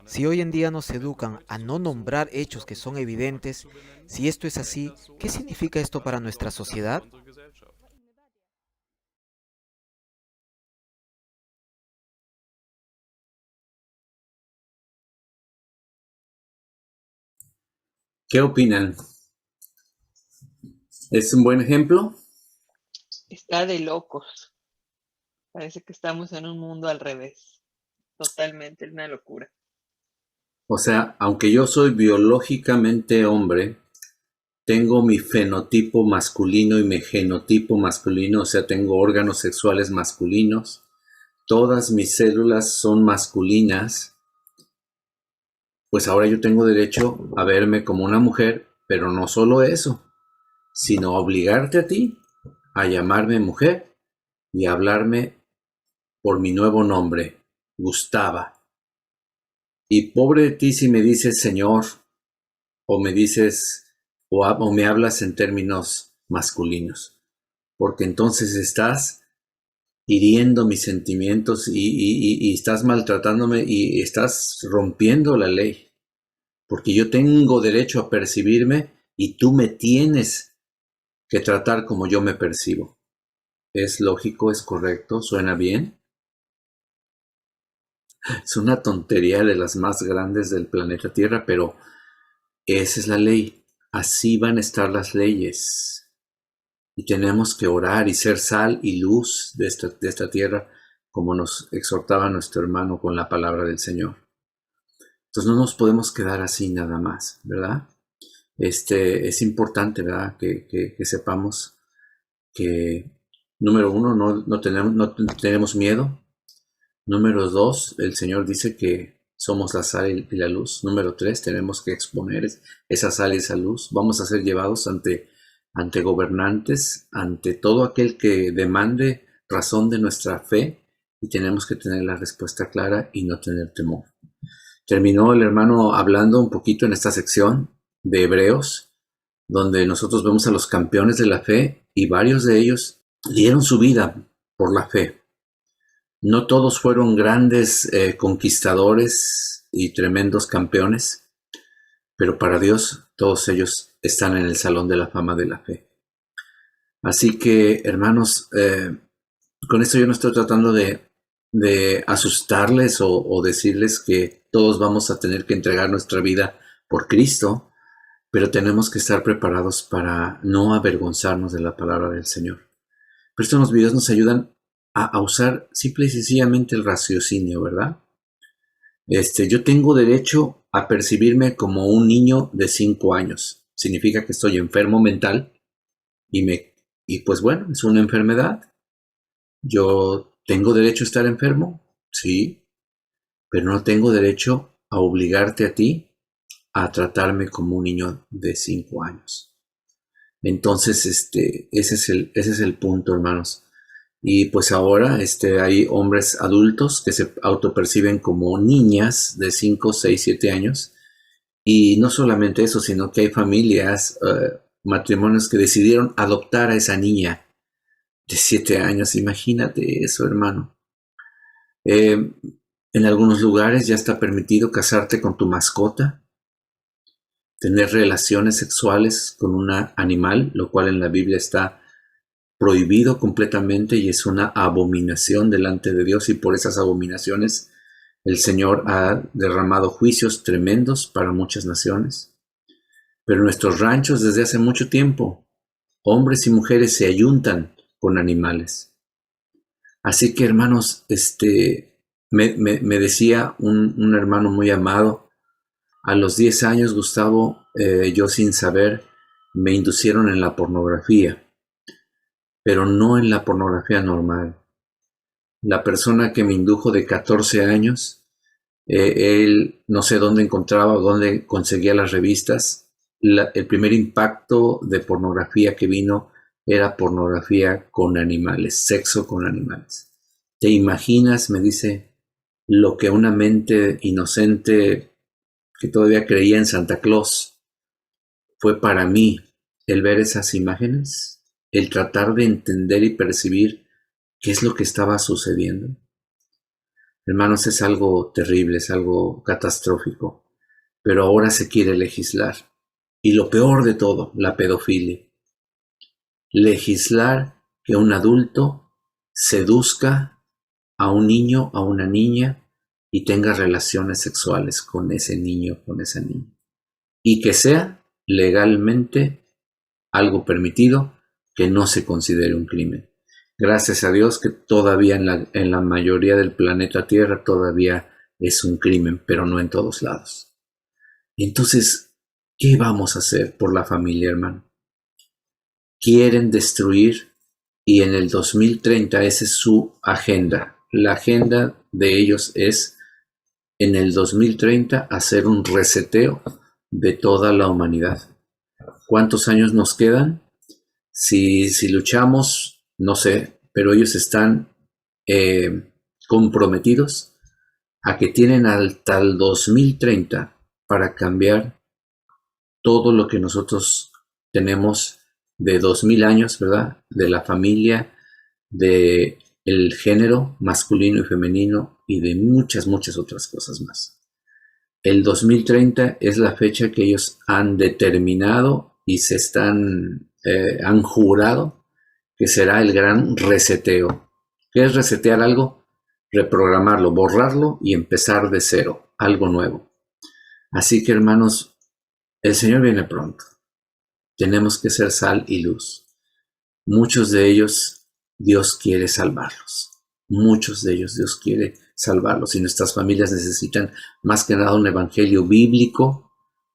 Si hoy en día nos educan a no nombrar hechos que son evidentes, si esto es así, ¿qué significa esto para nuestra sociedad? ¿Qué opinan? ¿Es un buen ejemplo? Está de locos. Parece que estamos en un mundo al revés. Totalmente una locura. O sea, aunque yo soy biológicamente hombre, tengo mi fenotipo masculino y mi genotipo masculino, o sea, tengo órganos sexuales masculinos, todas mis células son masculinas, pues ahora yo tengo derecho a verme como una mujer, pero no solo eso, sino obligarte a ti a llamarme mujer y a hablarme por mi nuevo nombre, Gustava. Y pobre de ti si me dices señor, o me dices, o me hablas en términos masculinos, porque entonces estás hiriendo mis sentimientos y estás maltratándome y estás rompiendo la ley, porque yo tengo derecho a percibirme y tú me tienes que tratar como yo me percibo. ¿Es lógico? ¿Es correcto? ¿Suena bien? Es una tontería de las más grandes del planeta Tierra, pero esa es la ley. Así van a estar las leyes. Y tenemos que orar y ser sal y luz de esta tierra, como nos exhortaba nuestro hermano con la palabra del Señor. Entonces no nos podemos quedar así nada más, ¿verdad? Es importante, ¿verdad? Que sepamos que, número uno, no tenemos miedo. Número dos, el Señor dice que somos la sal y la luz. Número tres, tenemos que exponer esa sal y esa luz. Vamos a ser llevados ante gobernantes, ante todo aquel que demande razón de nuestra fe, y tenemos que tener la respuesta clara y no tener temor. Terminó el hermano hablando un poquito en esta sección de Hebreos, donde nosotros vemos a los campeones de la fe y varios de ellos dieron su vida por la fe. No todos fueron grandes conquistadores y tremendos campeones, pero para Dios todos ellos están en el Salón de la Fama de la Fe. Así que, hermanos, con esto yo no estoy tratando de asustarles o decirles que todos vamos a tener que entregar nuestra vida por Cristo, pero tenemos que estar preparados para no avergonzarnos de la palabra del Señor. Pero estos videos nos ayudan a usar simple y sencillamente el raciocinio, ¿verdad? Yo tengo derecho a percibirme como un niño de 5 años. Significa que estoy enfermo mental y pues bueno, es una enfermedad. Yo tengo derecho a estar enfermo, sí, pero no tengo derecho a obligarte a ti a tratarme como un niño de 5 años. Entonces, ese es el punto, hermanos. Y pues ahora hay hombres adultos que se autoperciben como niñas de 5, 6, 7 años. Y no solamente eso, sino que hay familias, matrimonios que decidieron adoptar a esa niña de 7 años. Imagínate eso, hermano. En algunos lugares ya está permitido casarte con tu mascota, tener relaciones sexuales con un animal, lo cual en la Biblia está prohibido completamente y es una abominación delante de Dios, y por esas abominaciones el Señor ha derramado juicios tremendos para muchas naciones. Pero en nuestros ranchos desde hace mucho tiempo, hombres y mujeres se ayuntan con animales. Así que, hermanos, me decía un hermano muy amado, a los 10 años, Gustavo, yo sin saber, me inducieron en la pornografía, pero no en la pornografía normal. La persona que me indujo de 14 años, él no sé dónde encontraba o dónde conseguía las revistas. El primer impacto de pornografía que vino era pornografía con animales, sexo con animales. ¿Te imaginas, me dice, lo que una mente inocente que todavía creía en Santa Claus fue para mí el ver esas imágenes? El tratar de entender y percibir qué es lo que estaba sucediendo. Hermanos, es algo terrible, es algo catastrófico, pero ahora se quiere legislar. Y lo peor de todo, la pedofilia. Legislar que un adulto seduzca a un niño, a una niña, y tenga relaciones sexuales con ese niño, con esa niña. Y que sea legalmente algo permitido, que no se considere un crimen. Gracias a Dios que todavía en la mayoría del planeta Tierra todavía es un crimen, pero no en todos lados. Entonces, ¿qué vamos a hacer por la familia, hermano? Quieren destruir, y en el 2030 esa es su agenda. La agenda de ellos es en el 2030 hacer un reseteo de toda la humanidad. ¿Cuántos años nos quedan? Si luchamos, no sé, pero ellos están comprometidos a que tienen hasta el 2030 para cambiar todo lo que nosotros tenemos de 2000 años, ¿verdad? De la familia, de el género masculino y femenino y de muchas, muchas otras cosas más. El 2030 es la fecha que ellos han determinado y han jurado que será el gran reseteo. ¿Qué es resetear algo? Reprogramarlo, borrarlo y empezar de cero, algo nuevo. Así que, hermanos, el Señor viene pronto. Tenemos que ser sal y luz. Muchos de ellos Dios quiere salvarlos. Muchos de ellos Dios quiere salvarlos. Y nuestras familias necesitan más que nada un evangelio bíblico,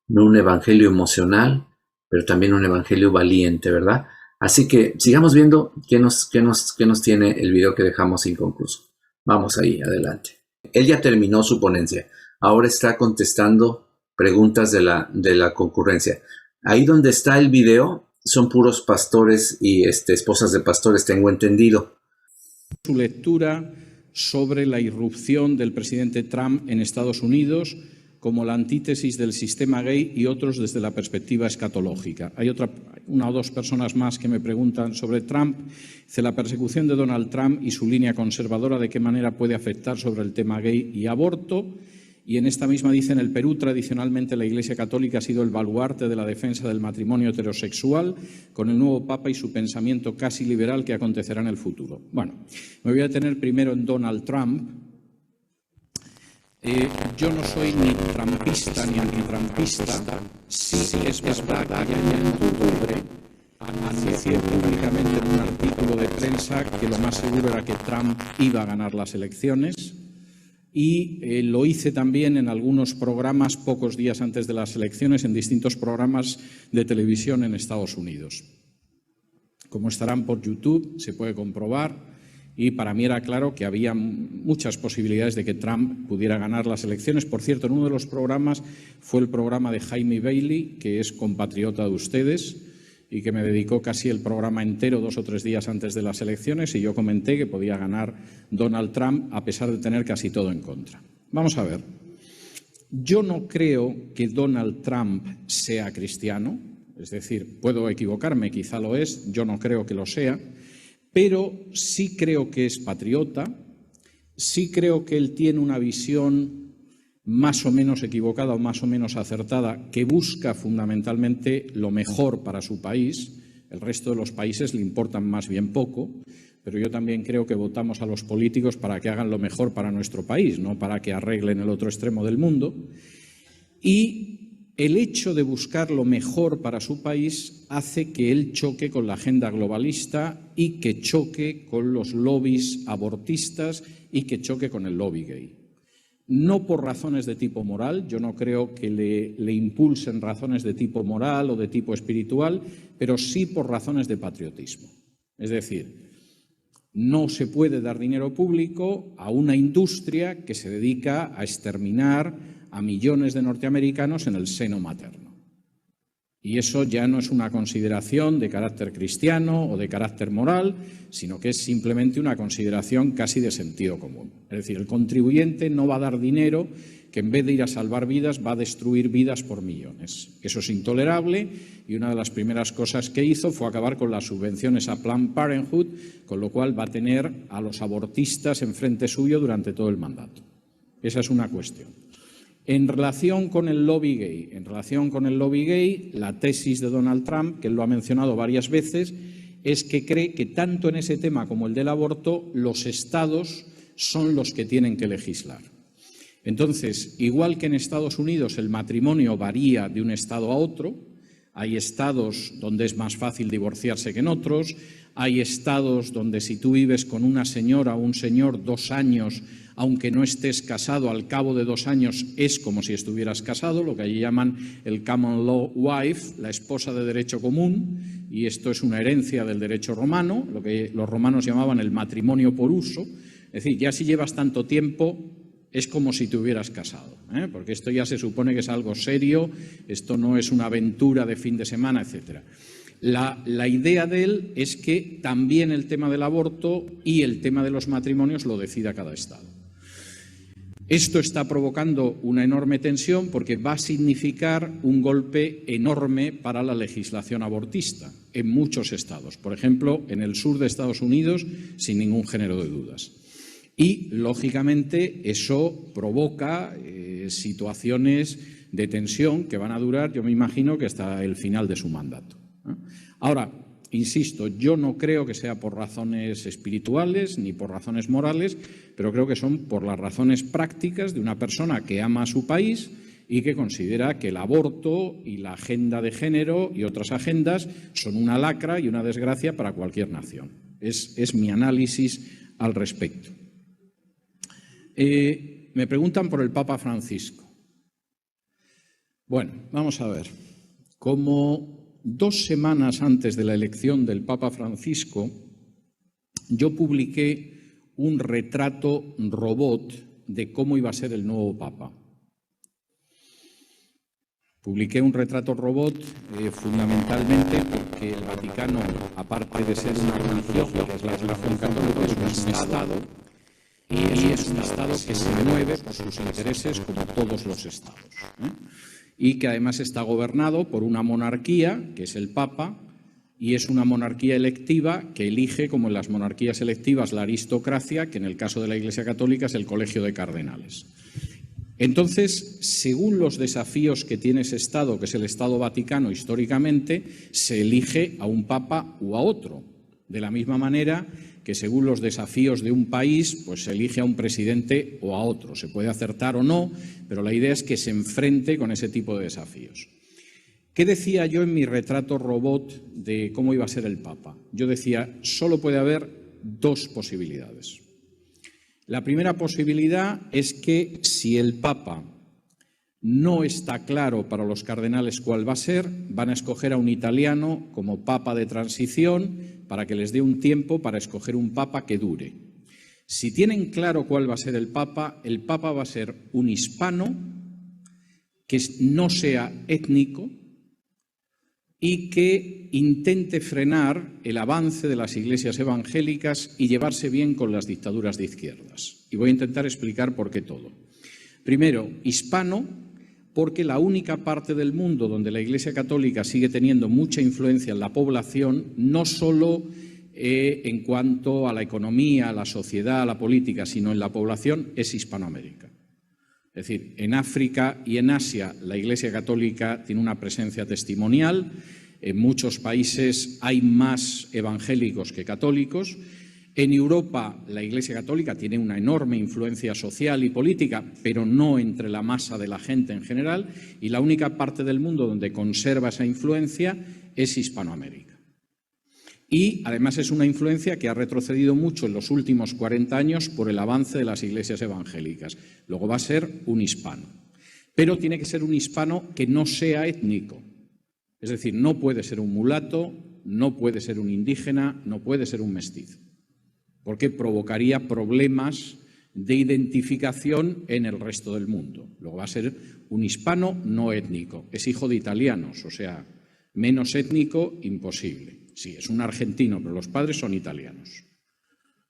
no un evangelio emocional, pero también un evangelio valiente, ¿verdad? Así que sigamos viendo qué nos tiene el video que dejamos inconcluso. Vamos ahí, adelante. Él ya terminó su ponencia. Ahora está contestando preguntas de la concurrencia. Ahí donde está el video son puros pastores y esposas de pastores, tengo entendido. Su lectura sobre la irrupción del presidente Trump en Estados Unidos como la antítesis del sistema gay y otros desde la perspectiva escatológica. Hay una o dos personas más que me preguntan sobre Trump. Dice, la persecución de Donald Trump y su línea conservadora, ¿de qué manera puede afectar sobre el tema gay y aborto? Y en esta misma dice, en el Perú tradicionalmente la Iglesia Católica ha sido el baluarte de la defensa del matrimonio heterosexual, con el nuevo Papa y su pensamiento casi liberal que acontecerá en el futuro. Bueno, me voy a detener primero en Donald Trump. Yo no soy ni trumpista ni antitrumpista. Sí es verdad que ya en octubre anuncié públicamente en un artículo de prensa que lo más seguro era que Trump iba a ganar las elecciones. Y lo hice también en algunos programas pocos días antes de las elecciones, en distintos programas de televisión en Estados Unidos. Como estarán por YouTube, se puede comprobar, y para mí era claro que había muchas posibilidades de que Trump pudiera ganar las elecciones. Por cierto, en uno de los programas fue el programa de Jaime Bailey, que es compatriota de ustedes, y que me dedicó casi el programa entero 2 o 3 días antes de las elecciones, y yo comenté que podía ganar Donald Trump a pesar de tener casi todo en contra. Vamos a ver. Yo no creo que Donald Trump sea cristiano, es decir, puedo equivocarme, quizá lo es, yo no creo que lo sea, pero sí creo que es patriota, sí creo que él tiene una visión más o menos equivocada o más o menos acertada, que busca fundamentalmente lo mejor para su país. El resto de los países le importan más bien poco, pero yo también creo que votamos a los políticos para que hagan lo mejor para nuestro país, no para que arreglen el otro extremo del mundo. Y el hecho de buscar lo mejor para su país hace que él choque con la agenda globalista y que choque con los lobbies abortistas y que choque con el lobby gay. No por razones de tipo moral, yo no creo que le impulsen razones de tipo moral o de tipo espiritual, pero sí por razones de patriotismo. Es decir, no se puede dar dinero público a una industria que se dedica a exterminar a millones de norteamericanos en el seno materno. Y eso ya no es una consideración de carácter cristiano o de carácter moral, sino que es simplemente una consideración casi de sentido común. Es decir, el contribuyente no va a dar dinero que en vez de ir a salvar vidas va a destruir vidas por millones. Eso es intolerable y una de las primeras cosas que hizo fue acabar con las subvenciones a Planned Parenthood, con lo cual va a tener a los abortistas enfrente suyo durante todo el mandato. Esa es una cuestión. En relación con el lobby gay, la tesis de Donald Trump, que él lo ha mencionado varias veces, es que cree que tanto en ese tema como el del aborto, los estados son los que tienen que legislar. Entonces, igual que en Estados Unidos el matrimonio varía de un estado a otro, hay estados donde es más fácil divorciarse que en otros, hay estados donde si tú vives con una señora o un señor 2 años, aunque no estés casado, al cabo de 2 años es como si estuvieras casado, lo que allí llaman el common law wife, la esposa de derecho común, y esto es una herencia del derecho romano, lo que los romanos llamaban el matrimonio por uso. Es decir, ya si llevas tanto tiempo, es como si te hubieras casado, porque esto ya se supone que es algo serio, esto no es una aventura de fin de semana, etc. La idea de él es que también el tema del aborto y el tema de los matrimonios lo decida cada estado. Esto está provocando una enorme tensión porque va a significar un golpe enorme para la legislación abortista en muchos estados. Por ejemplo, en el sur de Estados Unidos, sin ningún género de dudas. Y, lógicamente, eso provoca situaciones de tensión que van a durar, yo me imagino, que hasta el final de su mandato. Ahora, insisto, yo no creo que sea por razones espirituales ni por razones morales, pero creo que son por las razones prácticas de una persona que ama a su país y que considera que el aborto y la agenda de género y otras agendas son una lacra y una desgracia para cualquier nación. Es mi análisis al respecto. Me preguntan por el Papa Francisco. Bueno, vamos a ver. Como 2 semanas antes de la elección del Papa Francisco, yo publiqué un retrato robot de cómo iba a ser el nuevo Papa. Publiqué un retrato robot fundamentalmente porque el Vaticano, aparte de ser una religión, que es la religión católica, es un Estado, y es un Estado que se mueve por sus intereses como todos los Estados, y que además está gobernado por una monarquía, que es el Papa, y es una monarquía electiva que elige, como en las monarquías electivas, la aristocracia, que en el caso de la Iglesia Católica es el Colegio de Cardenales. Entonces, según los desafíos que tiene ese Estado, que es el Estado Vaticano históricamente, se elige a un Papa u a otro. De la misma manera que según los desafíos de un país, pues se elige a un presidente o a otro. Se puede acertar o no, pero la idea es que se enfrente con ese tipo de desafíos. ¿Qué decía yo en mi retrato robot de cómo iba a ser el Papa? Yo decía, solo puede haber 2 posibilidades. La primera posibilidad es que si el Papa no está claro para los cardenales cuál va a ser, van a escoger a un italiano como Papa de transición para que les dé un tiempo para escoger un Papa que dure. Si tienen claro cuál va a ser el Papa va a ser un hispano que no sea étnico y que intente frenar el avance de las iglesias evangélicas y llevarse bien con las dictaduras de izquierdas. Y voy a intentar explicar por qué todo. Primero, hispano, porque la única parte del mundo donde la Iglesia Católica sigue teniendo mucha influencia en la población, no solo en cuanto a la economía, a la sociedad, a la política, sino en la población, es Hispanoamérica. Es decir, en África y en Asia la Iglesia Católica tiene una presencia testimonial, en muchos países hay más evangélicos que católicos. En Europa la Iglesia Católica tiene una enorme influencia social y política, pero no entre la masa de la gente en general, y la única parte del mundo donde conserva esa influencia es Hispanoamérica. Y además es una influencia que ha retrocedido mucho en los últimos 40 años por el avance de las iglesias evangélicas. Luego va a ser un hispano, pero tiene que ser un hispano que no sea étnico. Es decir, no puede ser un mulato, no puede ser un indígena, no puede ser un mestizo, porque provocaría problemas de identificación en el resto del mundo. Luego va a ser un hispano no étnico, es hijo de italianos, o sea, menos étnico, imposible. Sí, es un argentino, pero los padres son italianos.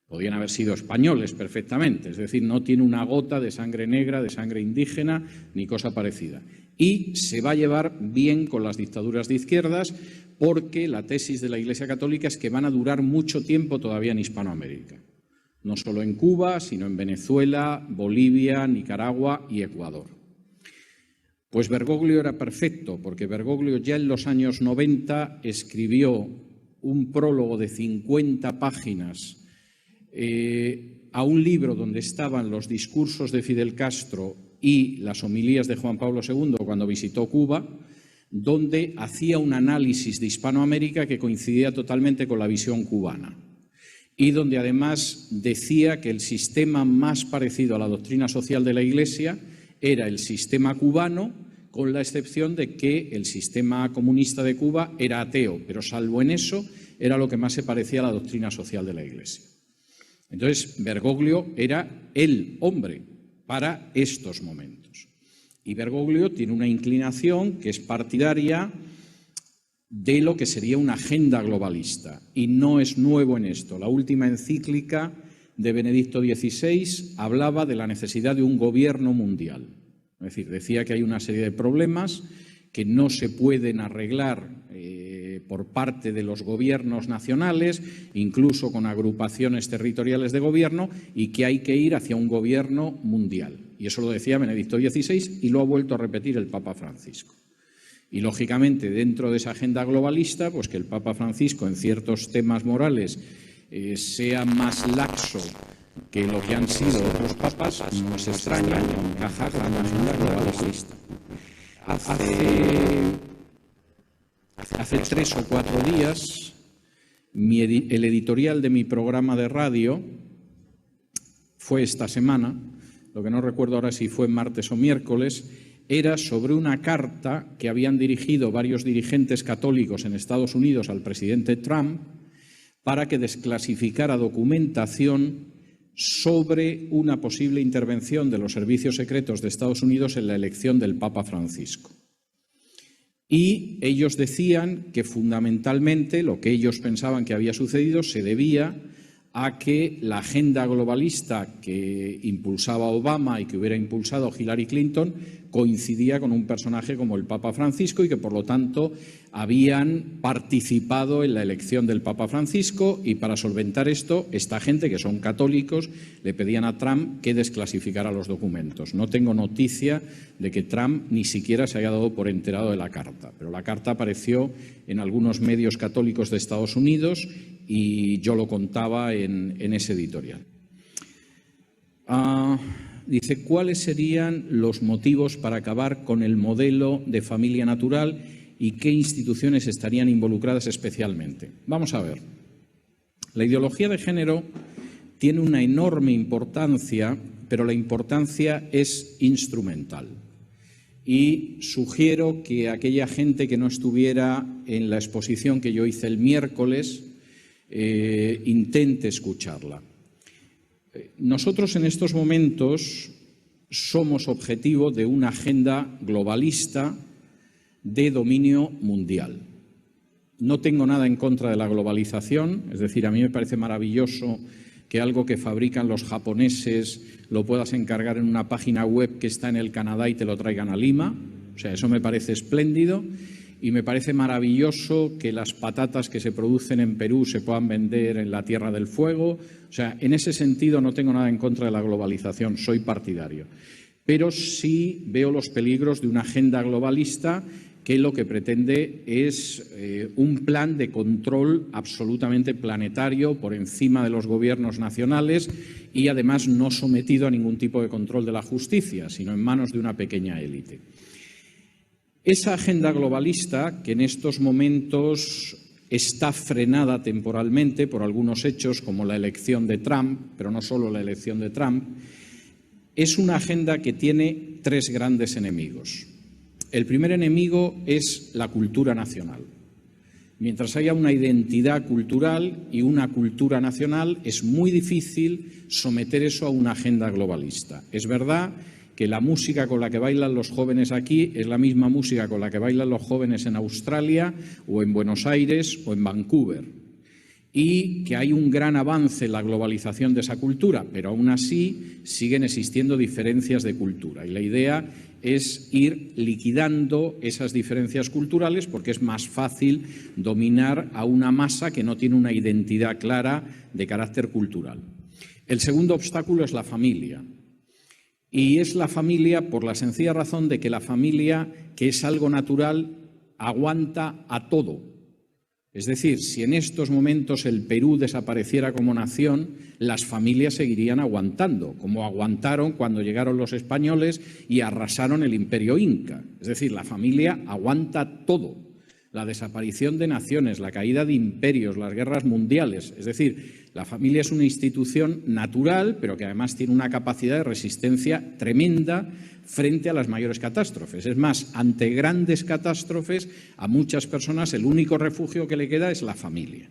Podían haber sido españoles perfectamente, es decir, no tiene una gota de sangre negra, de sangre indígena, ni cosa parecida. Y se va a llevar bien con las dictaduras de izquierdas, porque la tesis de la Iglesia Católica es que van a durar mucho tiempo todavía en Hispanoamérica. No solo en Cuba, sino en Venezuela, Bolivia, Nicaragua y Ecuador. Pues Bergoglio era perfecto, porque Bergoglio ya en los años 90 escribió un prólogo de 50 páginas a un libro donde estaban los discursos de Fidel Castro y las homilías de Juan Pablo II cuando visitó Cuba, donde hacía un análisis de Hispanoamérica que coincidía totalmente con la visión cubana y donde además decía que el sistema más parecido a la doctrina social de la Iglesia era el sistema cubano, con la excepción de que el sistema comunista de Cuba era ateo, pero salvo en eso era lo que más se parecía a la doctrina social de la Iglesia. Entonces, Bergoglio era el hombre para estos momentos. Y Bergoglio tiene una inclinación que es partidaria de lo que sería una agenda globalista. Y no es nuevo en esto. La última encíclica de Benedicto XVI hablaba de la necesidad de un gobierno mundial. Es decir, decía que hay una serie de problemas que no se pueden arreglar por parte de los gobiernos nacionales, incluso con agrupaciones territoriales de gobierno, y que hay que ir hacia un gobierno mundial. Y eso lo decía Benedicto XVI y lo ha vuelto a repetir el Papa Francisco. Y, lógicamente, dentro de esa agenda globalista, pues que el Papa Francisco en ciertos temas morales sea más laxo que lo que han sido otros papas, no es extraña, encaja con la agenda globalista. Hace 3 o 4 días, el editorial de mi programa de radio fue esta semana, lo que no recuerdo ahora si fue martes o miércoles, era sobre una carta que habían dirigido varios dirigentes católicos en Estados Unidos al presidente Trump para que desclasificara documentación sobre una posible intervención de los servicios secretos de Estados Unidos en la elección del Papa Francisco. Y ellos decían que fundamentalmente lo que ellos pensaban que había sucedido se debía a que la agenda globalista que impulsaba Obama y que hubiera impulsado Hillary Clinton coincidía con un personaje como el Papa Francisco y que, por lo tanto, habían participado en la elección del Papa Francisco, y para solventar esto, esta gente, que son católicos, le pedían a Trump que desclasificara los documentos. No tengo noticia de que Trump ni siquiera se haya dado por enterado de la carta, pero la carta apareció en algunos medios católicos de Estados Unidos y yo lo contaba en ese editorial. Dice, ¿cuáles serían los motivos para acabar con el modelo de familia natural y qué instituciones estarían involucradas especialmente? Vamos a ver. La ideología de género tiene una enorme importancia, pero la importancia es instrumental. Y sugiero que aquella gente que no estuviera en la exposición que yo hice el miércoles intente escucharla. Nosotros en estos momentos somos objetivo de una agenda globalista de dominio mundial. No tengo nada en contra de la globalización, es decir, a mí me parece maravilloso que algo que fabrican los japoneses lo puedas encargar en una página web que está en el Canadá y te lo traigan a Lima. O sea, eso me parece espléndido. Y me parece maravilloso que las patatas que se producen en Perú se puedan vender en la Tierra del Fuego. O sea, en ese sentido no tengo nada en contra de la globalización, soy partidario. Pero sí veo los peligros de una agenda globalista que lo que pretende es un plan de control absolutamente planetario por encima de los gobiernos nacionales y además no sometido a ningún tipo de control de la justicia, sino en manos de una pequeña élite. Esa agenda globalista, que en estos momentos está frenada temporalmente por algunos hechos como la elección de Trump, pero no solo la elección de Trump, es una agenda que tiene 3 grandes enemigos. El primer enemigo es la cultura nacional. Mientras haya una identidad cultural y una cultura nacional, es muy difícil someter eso a una agenda globalista. Es verdad que la música con la que bailan los jóvenes aquí es la misma música con la que bailan los jóvenes en Australia o en Buenos Aires o en Vancouver, y que hay un gran avance en la globalización de esa cultura, pero aún así siguen existiendo diferencias de cultura. Y la idea es ir liquidando esas diferencias culturales porque es más fácil dominar a una masa que no tiene una identidad clara de carácter cultural. El segundo obstáculo es la familia. Y es la familia por la sencilla razón de que la familia, que es algo natural, aguanta a todo. Es decir, si en estos momentos el Perú desapareciera como nación, las familias seguirían aguantando, como aguantaron cuando llegaron los españoles y arrasaron el imperio inca. Es decir, la familia aguanta todo. La desaparición de naciones, la caída de imperios, las guerras mundiales. Es decir, la familia es una institución natural, pero que además tiene una capacidad de resistencia tremenda frente a las mayores catástrofes. Es más, ante grandes catástrofes, a muchas personas el único refugio que le queda es la familia.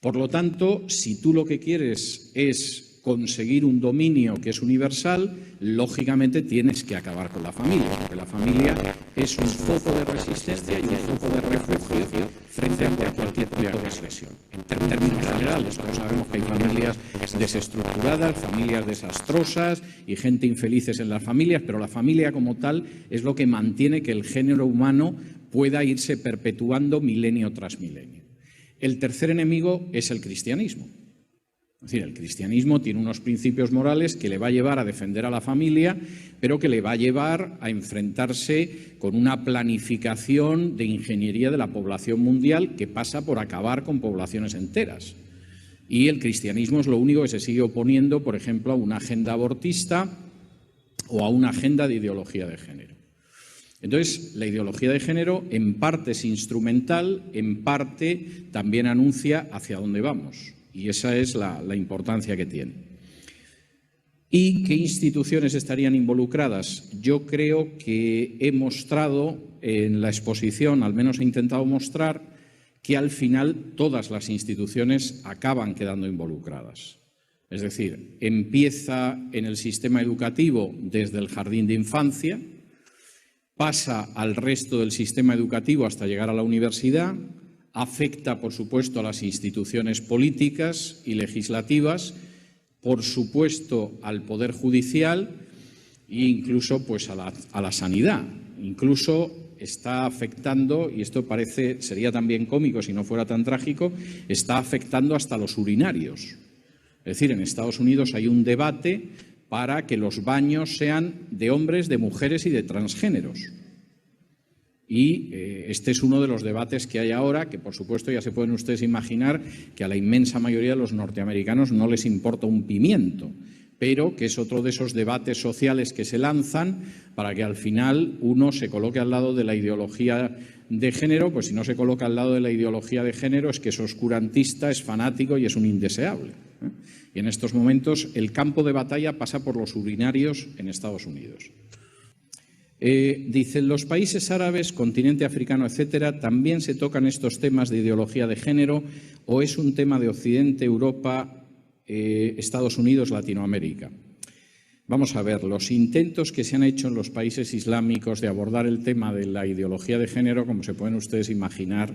Por lo tanto, si tú lo que quieres es conseguir un dominio que es universal, lógicamente tienes que acabar con la familia, porque la familia es un foco de resistencia y un foco de refugio frente a cualquier tipo de agresión. En términos generales, todos sabemos que hay familias desestructuradas, familias desastrosas y gente infelices en las familias, pero la familia como tal es lo que mantiene que el género humano pueda irse perpetuando milenio tras milenio. El tercer enemigo es el cristianismo. Es decir, el cristianismo tiene unos principios morales que le va a llevar a defender a la familia, pero que le va a llevar a enfrentarse con una planificación de ingeniería de la población mundial que pasa por acabar con poblaciones enteras. Y el cristianismo es lo único que se sigue oponiendo, por ejemplo, a una agenda abortista o a una agenda de ideología de género. Entonces, la ideología de género en parte es instrumental, en parte también anuncia hacia dónde vamos. Y esa es la importancia que tiene. ¿Y qué instituciones estarían involucradas? Yo creo que he mostrado en la exposición, al menos he intentado mostrar, que al final todas las instituciones acaban quedando involucradas. Es decir, empieza en el sistema educativo desde el jardín de infancia, pasa al resto del sistema educativo hasta llegar a la universidad, afecta, por supuesto, a las instituciones políticas y legislativas, por supuesto, al Poder Judicial e incluso pues, a la sanidad. Incluso está afectando, y esto sería también cómico si no fuera tan trágico, está afectando hasta los urinarios. Es decir, en Estados Unidos hay un debate para que los baños sean de hombres, de mujeres y de transgéneros. Y este es uno de los debates que hay ahora, que por supuesto ya se pueden ustedes imaginar que a la inmensa mayoría de los norteamericanos no les importa un pimiento, pero que es otro de esos debates sociales que se lanzan para que al final uno se coloque al lado de la ideología de género, pues si no se coloca al lado de la ideología de género es que es oscurantista, es fanático y es un indeseable. Y en estos momentos el campo de batalla pasa por los urinarios en Estados Unidos. Dicen, los países árabes, continente africano, etcétera, ¿también se tocan estos temas de ideología de género o es un tema de Occidente, Europa, Estados Unidos, Latinoamérica? Vamos a ver, los intentos que se han hecho en los países islámicos de abordar el tema de la ideología de género, como se pueden ustedes imaginar,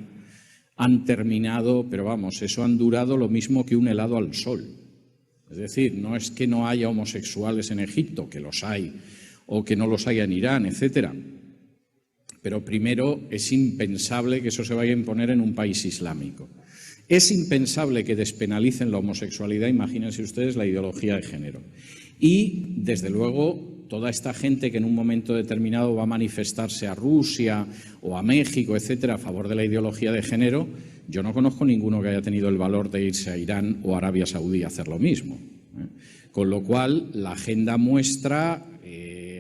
han terminado, pero vamos, eso han durado lo mismo que un helado al sol. Es decir, no es que no haya homosexuales en Egipto, que los hay, o que no los haya en Irán, etcétera. Pero primero es impensable que eso se vaya a imponer en un país islámico. Es impensable que despenalicen la homosexualidad, imagínense ustedes la ideología de género. Y, desde luego, toda esta gente que en un momento determinado va a manifestarse a Rusia o a México, etcétera, a favor de la ideología de género, yo no conozco ninguno que haya tenido el valor de irse a Irán o a Arabia Saudí a hacer lo mismo. Con lo cual, la agenda muestra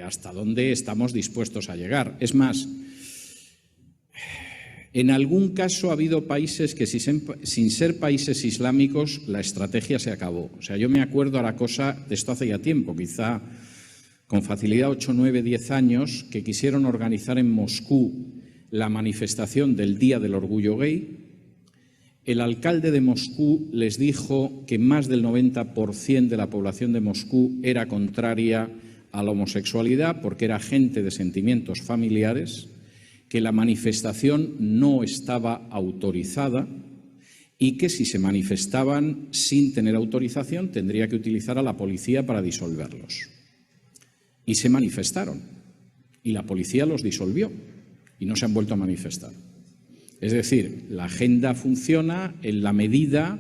hasta dónde estamos dispuestos a llegar. Es más, en algún caso ha habido países que sin ser países islámicos la estrategia se acabó. O sea, yo me acuerdo a la cosa de esto hace ya tiempo, quizá con facilidad 8, 9, 10 años, que quisieron organizar en Moscú la manifestación del Día del Orgullo Gay. El alcalde de Moscú les dijo que más del 90% de la población de Moscú era contraria a la homosexualidad porque era gente de sentimientos familiares, que la manifestación no estaba autorizada y que si se manifestaban sin tener autorización tendría que utilizar a la policía para disolverlos. Y se manifestaron y la policía los disolvió y no se han vuelto a manifestar. Es decir, la agenda funciona en la medida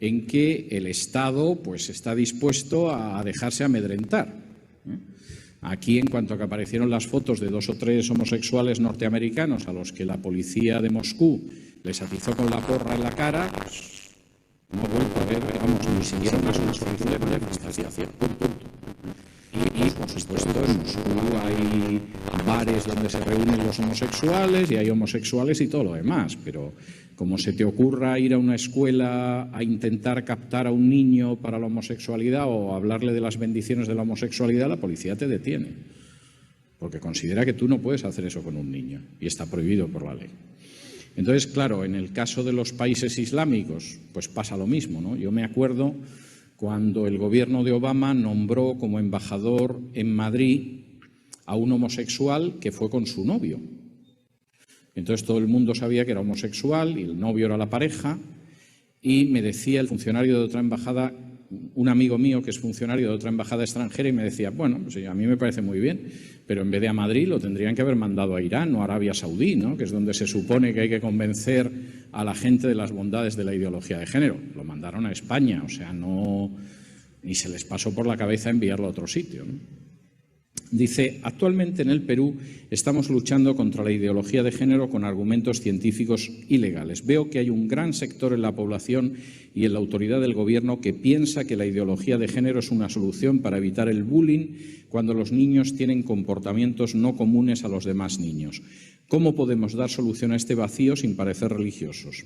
en que el Estado pues, está dispuesto a dejarse amedrentar. Aquí, en cuanto a que aparecieron las fotos de 2 o 3 homosexuales norteamericanos a los que la policía de Moscú les atizó con la porra en la cara, pues, no he vuelto a ver, vamos, ni siquiera una solicitud de manifestación. Y, por supuesto, en Moscú hay bares donde se reúnen los homosexuales y hay homosexuales y todo lo demás, pero como se te ocurra ir a una escuela a intentar captar a un niño para la homosexualidad o hablarle de las bendiciones de la homosexualidad, la policía te detiene, porque considera que tú no puedes hacer eso con un niño y está prohibido por la ley. Entonces, claro, en el caso de los países islámicos, pues pasa lo mismo, ¿no? Yo me acuerdo cuando el gobierno de Obama nombró como embajador en Madrid a un homosexual que fue con su novio. Entonces todo el mundo sabía que era homosexual y el novio era la pareja, y me decía el funcionario de otra embajada, un amigo mío que es funcionario de otra embajada extranjera, y me decía, bueno, pues a mí me parece muy bien, pero en vez de a Madrid lo tendrían que haber mandado a Irán o a Arabia Saudí, ¿no?, que es donde se supone que hay que convencer a la gente de las bondades de la ideología de género. Lo mandaron a España, o sea, ni se les pasó por la cabeza enviarlo a otro sitio, ¿no? Dice, actualmente en el Perú estamos luchando contra la ideología de género con argumentos científicos y legales. Veo que hay un gran sector en la población y en la autoridad del gobierno que piensa que la ideología de género es una solución para evitar el bullying cuando los niños tienen comportamientos no comunes a los demás niños. ¿Cómo podemos dar solución a este vacío sin parecer religiosos?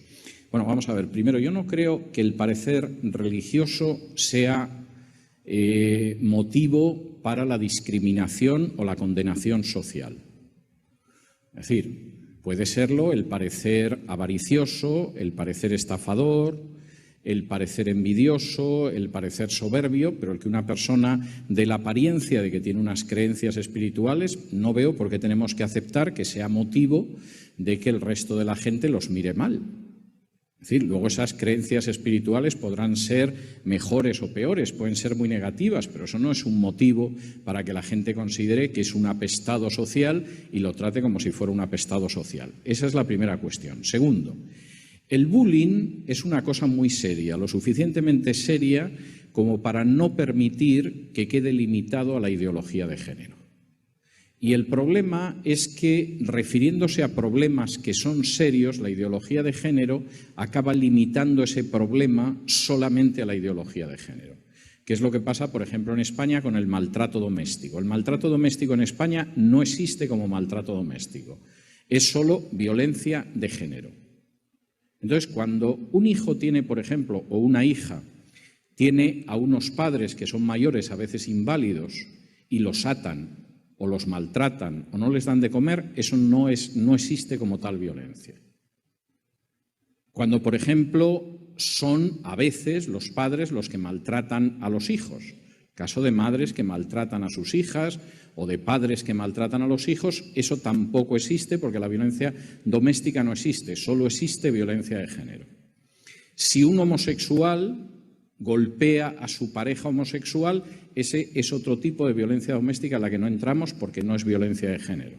Bueno, vamos a ver. Primero, yo no creo que el parecer religioso sea motivo para la discriminación o la condenación social. Es decir, puede serlo el parecer avaricioso, el parecer estafador, el parecer envidioso, el parecer soberbio, pero el que una persona dé la apariencia de que tiene unas creencias espirituales, no veo por qué tenemos que aceptar que sea motivo de que el resto de la gente los mire mal. Es decir, luego esas creencias espirituales podrán ser mejores o peores, pueden ser muy negativas, pero eso no es un motivo para que la gente considere que es un apestado social y lo trate como si fuera un apestado social. Esa es la primera cuestión. Segundo, el bullying es una cosa muy seria, lo suficientemente seria como para no permitir que quede limitado a la ideología de género. Y el problema es que, refiriéndose a problemas que son serios, la ideología de género acaba limitando ese problema solamente a la ideología de género. ¿Qué es lo que pasa, por ejemplo, en España con el maltrato doméstico? El maltrato doméstico en España no existe como maltrato doméstico, es solo violencia de género. Entonces, cuando un hijo tiene, por ejemplo, o una hija, tiene a unos padres que son mayores, a veces inválidos, y los atan, o los maltratan, o no les dan de comer, eso no existe como tal violencia. Cuando, por ejemplo, son a veces los padres los que maltratan a los hijos, caso de madres que maltratan a sus hijas o de padres que maltratan a los hijos, eso tampoco existe porque la violencia doméstica no existe, solo existe violencia de género. Si un homosexual golpea a su pareja homosexual, ese es otro tipo de violencia doméstica a la que no entramos porque no es violencia de género.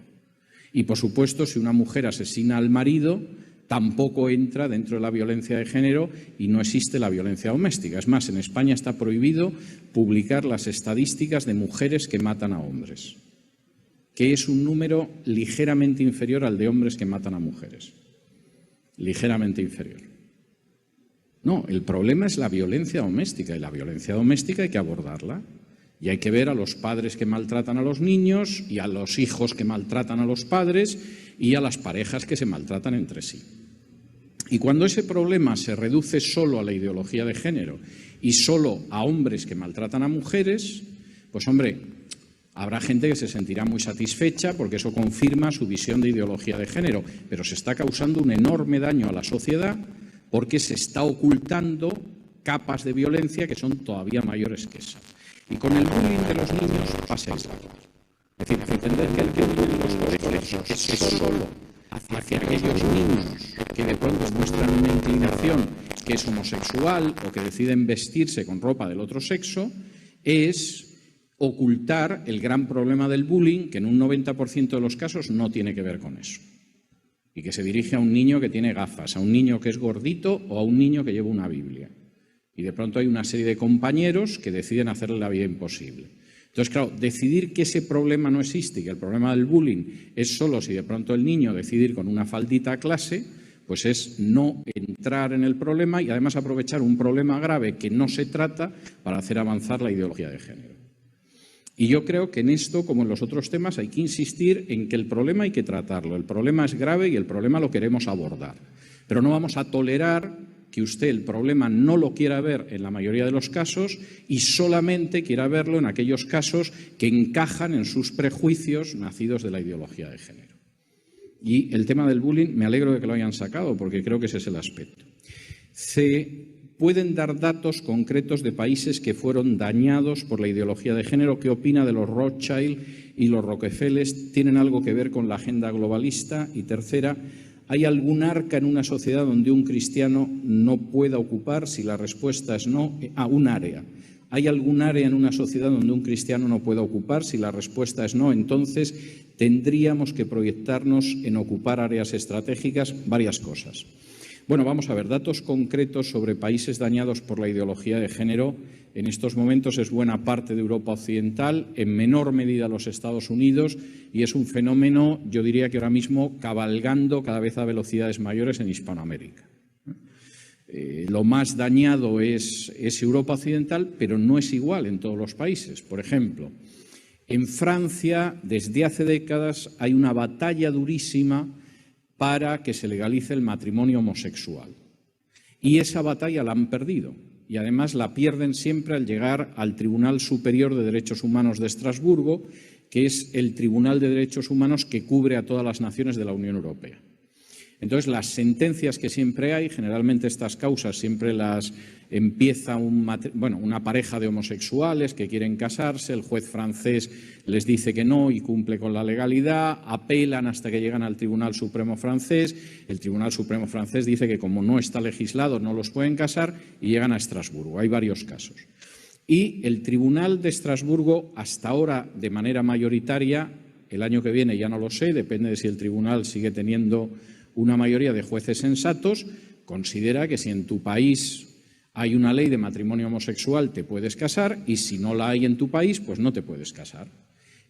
Y, por supuesto, si una mujer asesina al marido, tampoco entra dentro de la violencia de género y no existe la violencia doméstica. Es más, en España está prohibido publicar las estadísticas de mujeres que matan a hombres, que es un número ligeramente inferior al de hombres que matan a mujeres. Ligeramente inferior. No, el problema es la violencia doméstica, y la violencia doméstica hay que abordarla. Y hay que ver a los padres que maltratan a los niños y a los hijos que maltratan a los padres y a las parejas que se maltratan entre sí. Y cuando ese problema se reduce solo a la ideología de género y solo a hombres que maltratan a mujeres, pues hombre, habrá gente que se sentirá muy satisfecha porque eso confirma su visión de ideología de género, pero se está causando un enorme daño a la sociedad porque se está ocultando capas de violencia que son todavía mayores que esa. Y con el bullying de los niños pasa igual. Es decir, entender que el bullying de los colegios es solo hacia aquellos niños que de pronto muestran una inclinación que es homosexual o que deciden vestirse con ropa del otro sexo, es ocultar el gran problema del bullying, que en un 90% de los casos no tiene que ver con eso. Y que se dirige a un niño que tiene gafas, a un niño que es gordito o a un niño que lleva una Biblia. Y de pronto hay una serie de compañeros que deciden hacerle la vida imposible. Entonces, claro, decidir que ese problema no existe y que el problema del bullying es solo si de pronto el niño decide ir con una faldita a clase, pues es no entrar en el problema y además aprovechar un problema grave que no se trata para hacer avanzar la ideología de género. Y yo creo que en esto, como en los otros temas, hay que insistir en que el problema hay que tratarlo. El problema es grave y el problema lo queremos abordar. Pero no vamos a tolerar que usted el problema no lo quiera ver en la mayoría de los casos y solamente quiera verlo en aquellos casos que encajan en sus prejuicios nacidos de la ideología de género. Y el tema del bullying, me alegro de que lo hayan sacado porque creo que ese es el aspecto. pueden dar datos concretos de países que fueron dañados por la ideología de género. ¿Qué opina de los Rothschild y los Rockefeller? ¿Tienen algo que ver con la agenda globalista? Y tercera, ¿hay algún arca en una sociedad donde un cristiano no pueda ocupar? Si la respuesta es no, un área. ¿Hay algún área en una sociedad donde un cristiano no pueda ocupar? Si la respuesta es no, entonces tendríamos que proyectarnos en ocupar áreas estratégicas. Varias cosas. Bueno, vamos a ver, datos concretos sobre países dañados por la ideología de género. En estos momentos es buena parte de Europa Occidental, en menor medida los Estados Unidos, y es un fenómeno, yo diría que ahora mismo, cabalgando cada vez a velocidades mayores en Hispanoamérica. Lo más dañado es Europa Occidental, pero no es igual en todos los países. Por ejemplo, en Francia, desde hace décadas, hay una batalla durísima para que se legalice el matrimonio homosexual. Y esa batalla la han perdido. Y además la pierden siempre al llegar al Tribunal Superior de Derechos Humanos de Estrasburgo, que es el Tribunal de Derechos Humanos que cubre a todas las naciones de la Unión Europea. Entonces, las sentencias que siempre hay, generalmente estas causas siempre las empieza una pareja de homosexuales que quieren casarse, el juez francés les dice que no y cumple con la legalidad, apelan hasta que llegan al Tribunal Supremo francés, el Tribunal Supremo francés dice que como no está legislado no los pueden casar y llegan a Estrasburgo. Hay varios casos. Y el Tribunal de Estrasburgo, hasta ahora de manera mayoritaria, el año que viene ya no lo sé, depende de si el tribunal sigue teniendo una mayoría de jueces sensatos, considera que si en tu país hay una ley de matrimonio homosexual te puedes casar y si no la hay en tu país, pues no te puedes casar.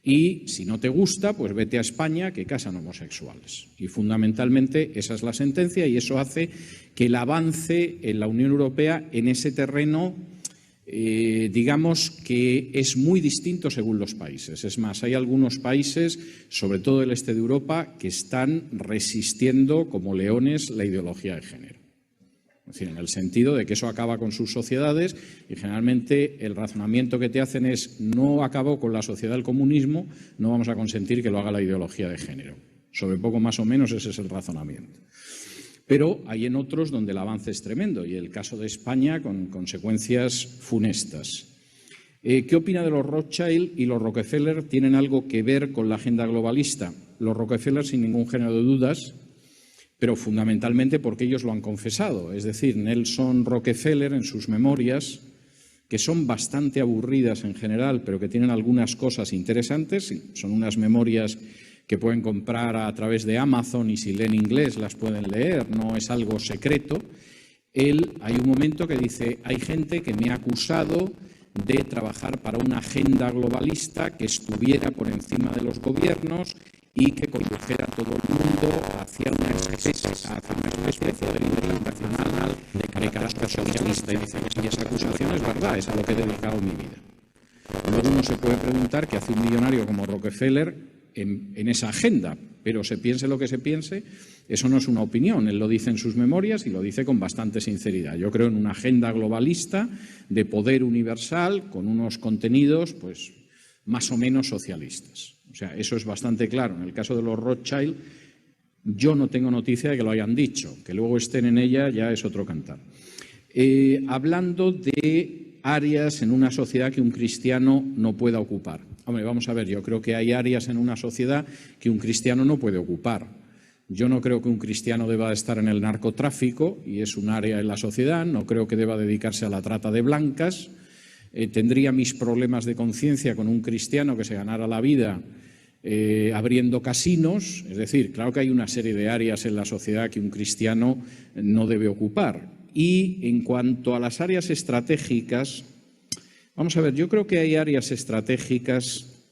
Y si no te gusta, pues vete a España que casan homosexuales. Y fundamentalmente esa es la sentencia y eso hace que el avance en la Unión Europea en ese terreno digamos que es muy distinto según los países. Es más, hay algunos países, sobre todo el este de Europa, que están resistiendo como leones la ideología de género. Es decir, en el sentido de que eso acaba con sus sociedades y generalmente el razonamiento que te hacen es no acabó con la sociedad del comunismo, no vamos a consentir que lo haga la ideología de género. Sobre poco más o menos ese es el razonamiento. Pero hay en otros donde el avance es tremendo y el caso de España con consecuencias funestas. ¿Qué opina de los Rothschild y los Rockefeller? ¿Tienen algo que ver con la agenda globalista? Los Rockefeller sin ningún género de dudas, pero fundamentalmente porque ellos lo han confesado. Es decir, Nelson Rockefeller en sus memorias, que son bastante aburridas en general, pero que tienen algunas cosas interesantes, son unas memorias que pueden comprar a través de Amazon y si leen inglés las pueden leer, no es algo secreto. Hay un momento que dice, hay gente que me ha acusado de trabajar para una agenda globalista que estuviera por encima de los gobiernos y que condujera a todo el mundo hacia una especie de líder internacional de carácter socialista. Y dice, y esa acusación es verdad, es a lo que he dedicado mi vida. Luego uno se puede preguntar qué hace un millonario como Rockefeller en esa agenda, pero se piense lo que se piense, eso no es una opinión, él lo dice en sus memorias y lo dice con bastante sinceridad. Yo creo en una agenda globalista de poder universal con unos contenidos pues más o menos socialistas. O sea, eso es bastante claro. En el caso de los Rothschild, yo no tengo noticia de que lo hayan dicho, que luego estén en ella ya es otro cantar. Hablando de áreas en una sociedad que un cristiano no pueda ocupar. Hombre, vamos a ver, yo creo que hay áreas en una sociedad que un cristiano no puede ocupar. Yo no creo que un cristiano deba estar en el narcotráfico, y es un área en la sociedad, no creo que deba dedicarse a la trata de blancas. Tendría mis problemas de conciencia con un cristiano que se ganara la vida abriendo casinos. Es decir, claro que hay una serie de áreas en la sociedad que un cristiano no debe ocupar. Y en cuanto a las áreas estratégicas, vamos a ver, yo creo que hay áreas estratégicas,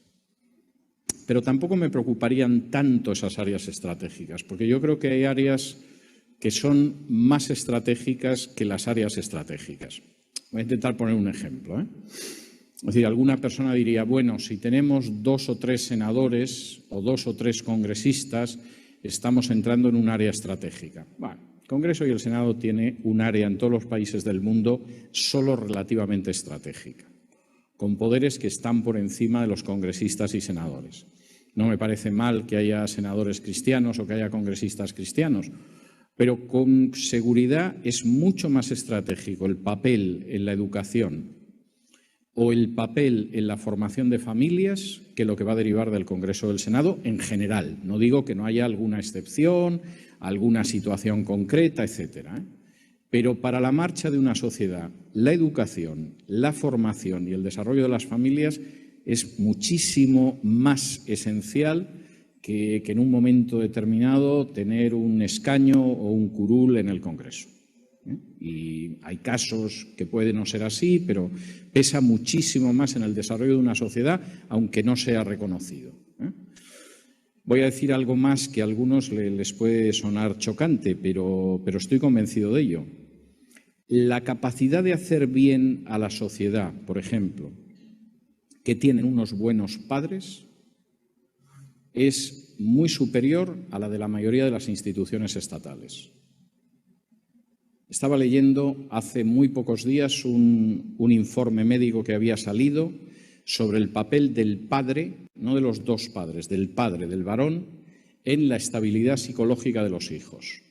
pero tampoco me preocuparían tanto esas áreas estratégicas, porque yo creo que hay áreas que son más estratégicas que las áreas estratégicas. Voy a intentar poner un ejemplo. Es decir, alguna persona diría, bueno, si tenemos 2 o 3 senadores o 2 o 3 congresistas, estamos entrando en un área estratégica. Bueno, el Congreso y el Senado tienen un área en todos los países del mundo solo relativamente estratégica, con poderes que están por encima de los congresistas y senadores. No me parece mal que haya senadores cristianos o que haya congresistas cristianos. Pero con seguridad es mucho más estratégico el papel en la educación o el papel en la formación de familias que lo que va a derivar del Congreso del Senado en general. No digo que no haya alguna excepción, alguna situación concreta, etcétera, pero para la marcha de una sociedad, la educación, la formación y el desarrollo de las familias es muchísimo más esencial que en un momento determinado tener un escaño o un curul en el Congreso. Y hay casos que puede no ser así, pero pesa muchísimo más en el desarrollo de una sociedad, aunque no sea reconocido. Voy a decir algo más que a algunos les puede sonar chocante, pero estoy convencido de ello. La capacidad de hacer bien a la sociedad, por ejemplo, que tienen unos buenos padres, es muy superior a la de la mayoría de las instituciones estatales. Estaba leyendo hace muy pocos días un informe médico que había salido sobre el papel del padre, no de los dos padres, del padre, del varón, en la estabilidad psicológica de los hijos.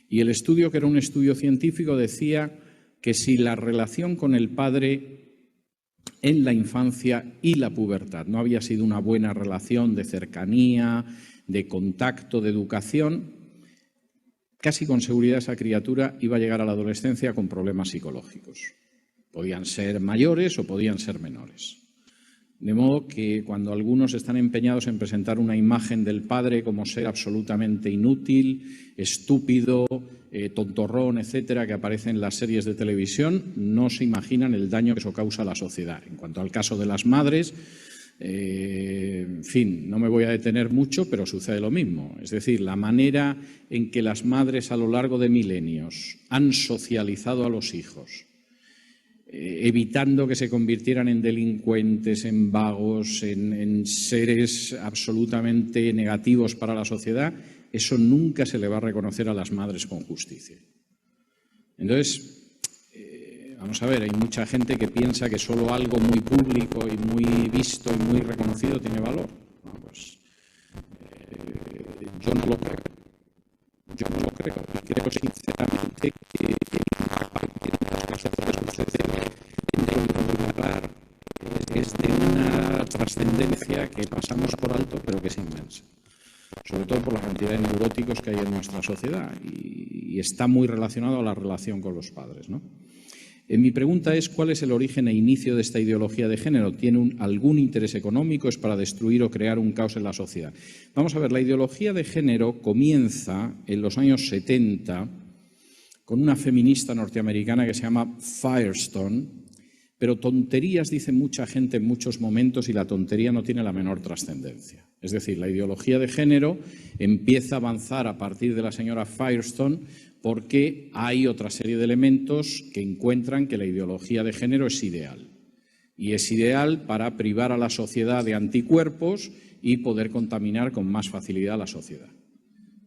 Y el estudio, que era un estudio científico, decía que si la relación con el padre en la infancia y la pubertad no había sido una buena relación de cercanía, de contacto, de educación, casi con seguridad esa criatura iba a llegar a la adolescencia con problemas psicológicos. Podían ser mayores o podían ser menores. De modo que cuando algunos están empeñados en presentar una imagen del padre como ser absolutamente inútil, estúpido, tontorrón, etcétera, que aparece en las series de televisión, no se imaginan el daño que eso causa a la sociedad. En cuanto al caso de las madres, en fin, no me voy a detener mucho, pero sucede lo mismo. Es decir, la manera en que las madres a lo largo de milenios han socializado a los hijos, evitando que se convirtieran en delincuentes, en vagos, en seres absolutamente negativos para la sociedad, eso nunca se le va a reconocer a las madres con justicia. Entonces, vamos a ver, hay mucha gente que piensa que solo algo muy público y muy visto y muy reconocido tiene valor. No, pues, yo no lo creo. Yo no lo creo. Y creo sinceramente que las cosas que suceden dentro del hogar es de una trascendencia que pasamos por alto, pero que es inmensa. Sobre todo por la cantidad de neuróticos que hay en nuestra sociedad y está muy relacionado a la relación con los padres, ¿no? Mi pregunta es, ¿cuál es el origen e inicio de esta ideología de género? ¿Tiene algún interés económico? ¿Es para destruir o crear un caos en la sociedad? Vamos a ver, la ideología de género comienza en los años 70 con una feminista norteamericana que se llama Firestone, pero tonterías dice mucha gente en muchos momentos y la tontería no tiene la menor trascendencia. Es decir, la ideología de género empieza a avanzar a partir de la señora Firestone porque hay otra serie de elementos que encuentran que la ideología de género es ideal. Y es ideal para privar a la sociedad de anticuerpos y poder contaminar con más facilidad a la sociedad.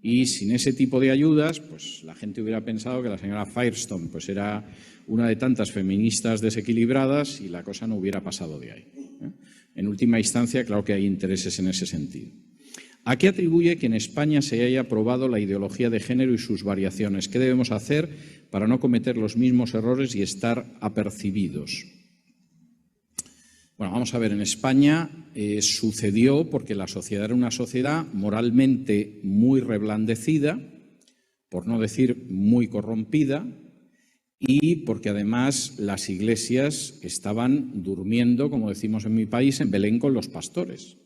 Y sin ese tipo de ayudas, pues la gente hubiera pensado que la señora Firestone pues era una de tantas feministas desequilibradas y la cosa no hubiera pasado de ahí. En última instancia, claro que hay intereses en ese sentido. ¿A qué atribuye que en España se haya aprobado la ideología de género y sus variaciones? ¿Qué debemos hacer para no cometer los mismos errores y estar apercibidos? Bueno, vamos a ver, en España sucedió porque la sociedad era una sociedad moralmente muy reblandecida, por no decir muy corrompida, y porque además las iglesias estaban durmiendo, como decimos en mi país, en Belén con los pastores.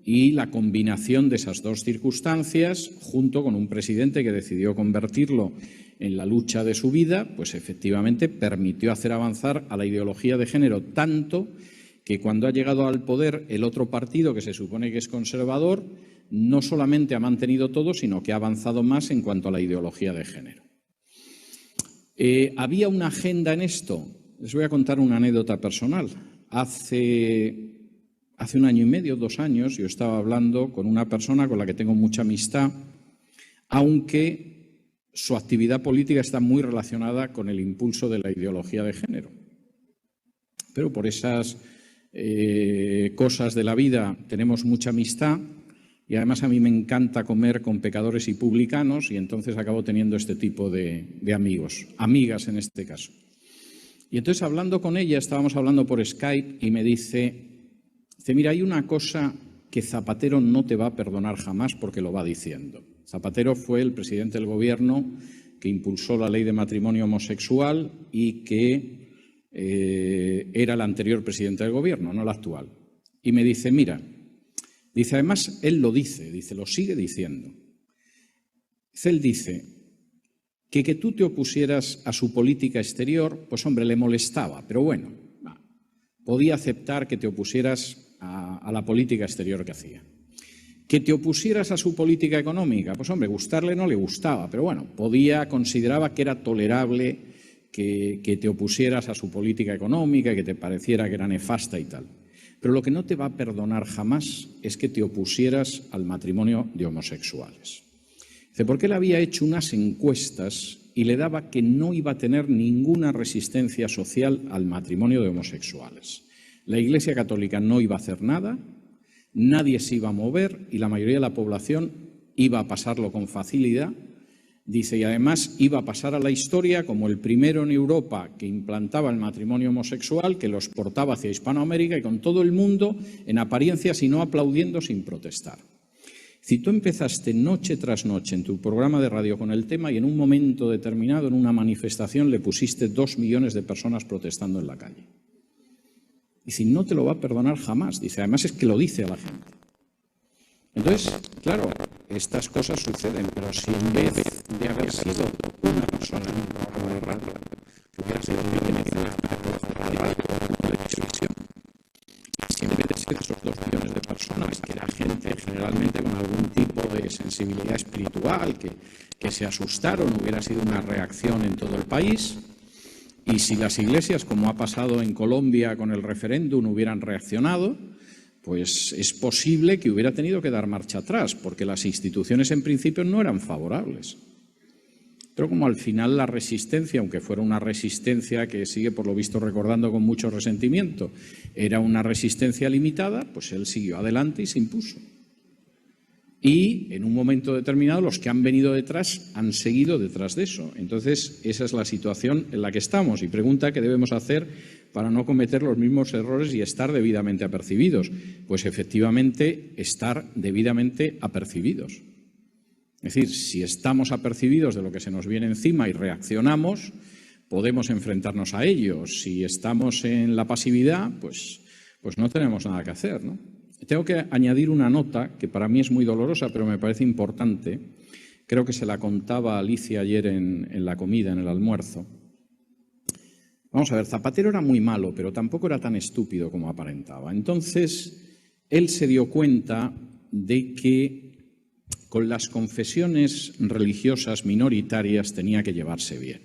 Y la combinación de esas dos circunstancias, junto con un presidente que decidió convertirlo en la lucha de su vida, pues efectivamente permitió hacer avanzar a la ideología de género tanto que cuando ha llegado al poder el otro partido, que se supone que es conservador, no solamente ha mantenido todo, sino que ha avanzado más en cuanto a la ideología de género. ¿Había una agenda en esto? Les voy a contar una anécdota personal. Hace 1 año y medio, 2 años, yo estaba hablando con una persona con la que tengo mucha amistad, aunque su actividad política está muy relacionada con el impulso de la ideología de género. Pero por esas cosas de la vida tenemos mucha amistad y además a mí me encanta comer con pecadores y publicanos, y entonces acabo teniendo este tipo de amigos, amigas en este caso. Y entonces hablando con ella, estábamos hablando por Skype y me dice, mira, hay una cosa que Zapatero no te va a perdonar jamás porque lo va diciendo. Zapatero fue el presidente del gobierno que impulsó la ley de matrimonio homosexual y que era el anterior presidente del gobierno, no el actual. Y me dice, mira, dice, además él lo dice, lo sigue diciendo. Él dice que tú te opusieras a su política exterior, pues hombre, le molestaba, pero bueno, podía aceptar que te opusieras a la política exterior que hacía. Que te opusieras a su política económica, pues hombre, gustarle no le gustaba, pero bueno, consideraba que era tolerable que te opusieras a su política económica, que te pareciera que era nefasta y tal. Pero lo que no te va a perdonar jamás es que te opusieras al matrimonio de homosexuales. Dice, porque él había hecho unas encuestas y le daba que no iba a tener ninguna resistencia social al matrimonio de homosexuales. La Iglesia Católica no iba a hacer nada, nadie se iba a mover y la mayoría de la población iba a pasarlo con facilidad. Dice, y además iba a pasar a la historia como el primero en Europa que implantaba el matrimonio homosexual, que lo exportaba hacia Hispanoamérica y con todo el mundo en apariencia, sino aplaudiendo sin protestar. Si tú empezaste noche tras noche en tu programa de radio con el tema y en un momento determinado, en una manifestación, le pusiste 2 millones de personas protestando en la calle. Y si no te lo va a perdonar jamás, dice, además es que lo dice a la gente. Entonces, claro, estas cosas suceden, pero si en vez de haber sido una persona en un programa de radio, que hubiera sido de televisión, y si en vez de ser esos 2 millones de personas, que era gente generalmente con algún tipo de sensibilidad espiritual, que se asustaron, hubiera sido una reacción en todo el país. Y si las iglesias, como ha pasado en Colombia con el referéndum, hubieran reaccionado, pues es posible que hubiera tenido que dar marcha atrás, porque las instituciones en principio no eran favorables. Pero como al final la resistencia, aunque fuera una resistencia que sigue por lo visto recordando con mucho resentimiento, era una resistencia limitada, pues él siguió adelante y se impuso. Y en un momento determinado los que han venido detrás han seguido detrás de eso. Entonces esa es la situación en la que estamos y pregunta qué debemos hacer para no cometer los mismos errores y estar debidamente apercibidos. Pues efectivamente estar debidamente apercibidos. Es decir, si estamos apercibidos de lo que se nos viene encima y reaccionamos, podemos enfrentarnos a ello. Si estamos en la pasividad, pues no tenemos nada que hacer, ¿no? Tengo que añadir una nota que para mí es muy dolorosa, pero me parece importante. Creo que se la contaba Alicia ayer en la comida, en el almuerzo. Vamos a ver, Zapatero era muy malo, pero tampoco era tan estúpido como aparentaba. Entonces, él se dio cuenta de que con las confesiones religiosas minoritarias tenía que llevarse bien,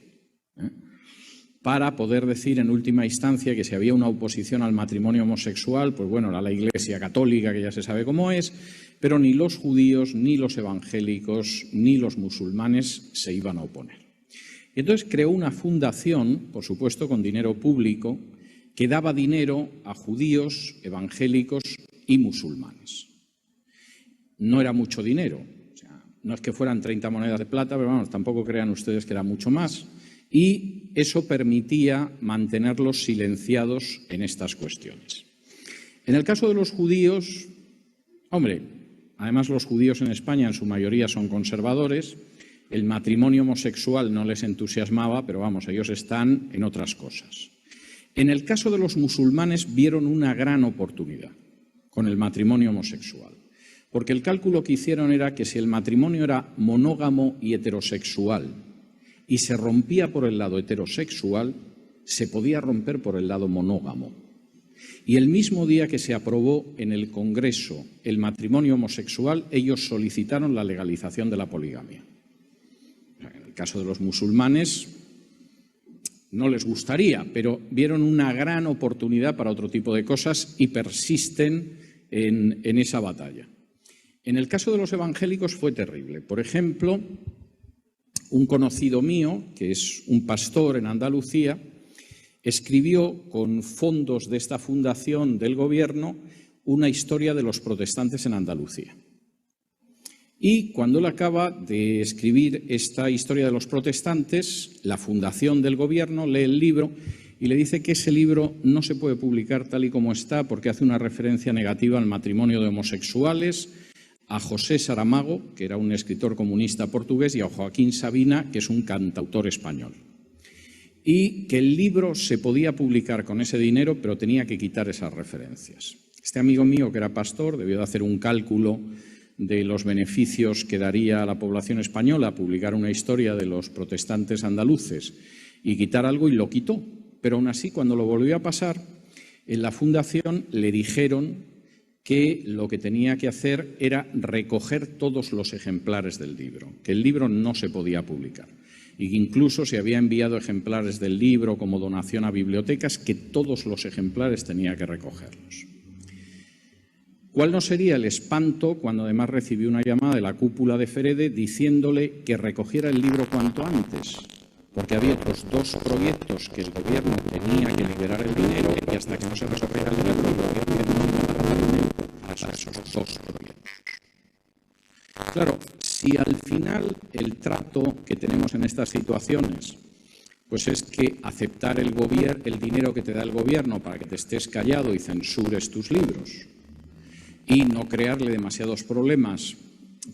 para poder decir en última instancia que si había una oposición al matrimonio homosexual, pues bueno, era la Iglesia Católica, que ya se sabe cómo es, pero ni los judíos, ni los evangélicos, ni los musulmanes se iban a oponer. Y entonces creó una fundación, por supuesto con dinero público, que daba dinero a judíos, evangélicos y musulmanes. No era mucho dinero, o sea, no es que fueran 30 monedas de plata, pero vamos, tampoco crean ustedes que era mucho más. Y eso permitía mantenerlos silenciados en estas cuestiones. En el caso de los judíos, hombre, además los judíos en España en su mayoría son conservadores, el matrimonio homosexual no les entusiasmaba, pero vamos, ellos están en otras cosas. En el caso de los musulmanes vieron una gran oportunidad con el matrimonio homosexual, porque el cálculo que hicieron era que si el matrimonio era monógamo y heterosexual, y se rompía por el lado heterosexual, se podía romper por el lado monógamo. Y el mismo día que se aprobó en el Congreso el matrimonio homosexual, ellos solicitaron la legalización de la poligamia. En el caso de los musulmanes no les gustaría, pero vieron una gran oportunidad para otro tipo de cosas y persisten en esa batalla. En el caso de los evangélicos fue terrible. Por ejemplo, un conocido mío, que es un pastor en Andalucía, escribió con fondos de esta fundación del gobierno una historia de los protestantes en Andalucía. Y cuando él acaba de escribir esta historia de los protestantes, la fundación del gobierno lee el libro y le dice que ese libro no se puede publicar tal y como está porque hace una referencia negativa al matrimonio de homosexuales, a José Saramago, que era un escritor comunista portugués, y a Joaquín Sabina, que es un cantautor español. Y que el libro se podía publicar con ese dinero, pero tenía que quitar esas referencias. Este amigo mío, que era pastor, debió de hacer un cálculo de los beneficios que daría a la población española publicar una historia de los protestantes andaluces y quitar algo, y lo quitó. Pero aún así, cuando lo volvió a pasar, en la fundación le dijeron que lo que tenía que hacer era recoger todos los ejemplares del libro, que el libro no se podía publicar y que incluso se había enviado ejemplares del libro como donación a bibliotecas, que todos los ejemplares tenía que recogerlos. ¿Cuál no sería el espanto cuando además recibió una llamada de la cúpula de Ferede diciéndole que recogiera el libro cuanto antes? Porque había otros 2 proyectos que el gobierno tenía que liberar el dinero, y hasta que no se recogiera el dinero, el gobierno no iba a dar dinero a esos 2 proyectos. Claro, si al final el trato que tenemos en estas situaciones pues es que aceptar el dinero que te da el gobierno para que te estés callado y censures tus libros, y no crearle demasiados problemas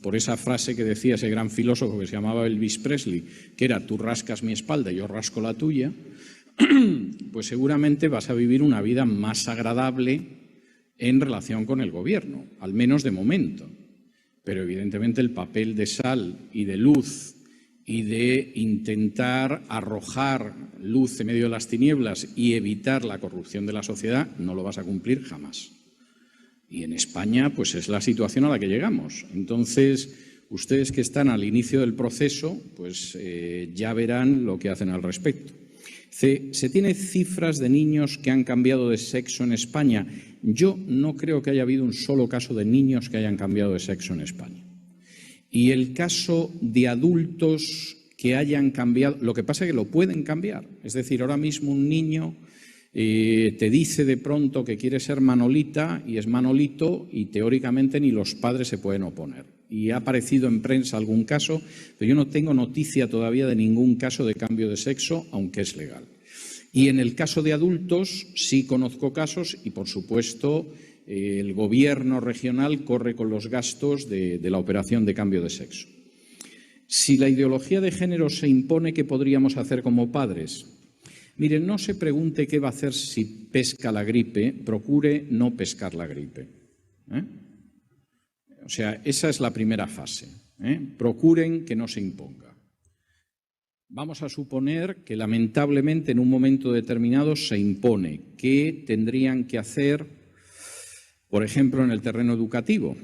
por esa frase que decía ese gran filósofo que se llamaba Elvis Presley, que era: tú rascas mi espalda y yo rasco la tuya, pues seguramente vas a vivir una vida más agradable en relación con el gobierno, al menos de momento. Pero evidentemente el papel de sal y de luz y de intentar arrojar luz en medio de las tinieblas y evitar la corrupción de la sociedad no lo vas a cumplir jamás. Y en España pues es la situación a la que llegamos. Entonces, ustedes que están al inicio del proceso, pues ya verán lo que hacen al respecto. ¿Se tiene cifras de niños que han cambiado de sexo en España? Yo no creo que haya habido un solo caso de niños que hayan cambiado de sexo en España. Y el caso de adultos que hayan cambiado, lo que pasa es que lo pueden cambiar. Es decir, ahora mismo un niño te dice de pronto que quiere ser Manolita y es Manolito, y teóricamente ni los padres se pueden oponer. Y ha aparecido en prensa algún caso, pero yo no tengo noticia todavía de ningún caso de cambio de sexo, aunque es legal. Y en el caso de adultos sí conozco casos y, por supuesto, el gobierno regional corre con los gastos de la operación de cambio de sexo. Si la ideología de género se impone, ¿qué podríamos hacer como padres? Miren, no se pregunte qué va a hacer si pesca la gripe, procure no pescar la gripe. O sea, esa es la primera fase. Procuren que no se imponga. Vamos a suponer que lamentablemente en un momento determinado se impone. ¿Qué tendrían que hacer, por ejemplo, en el terreno educativo?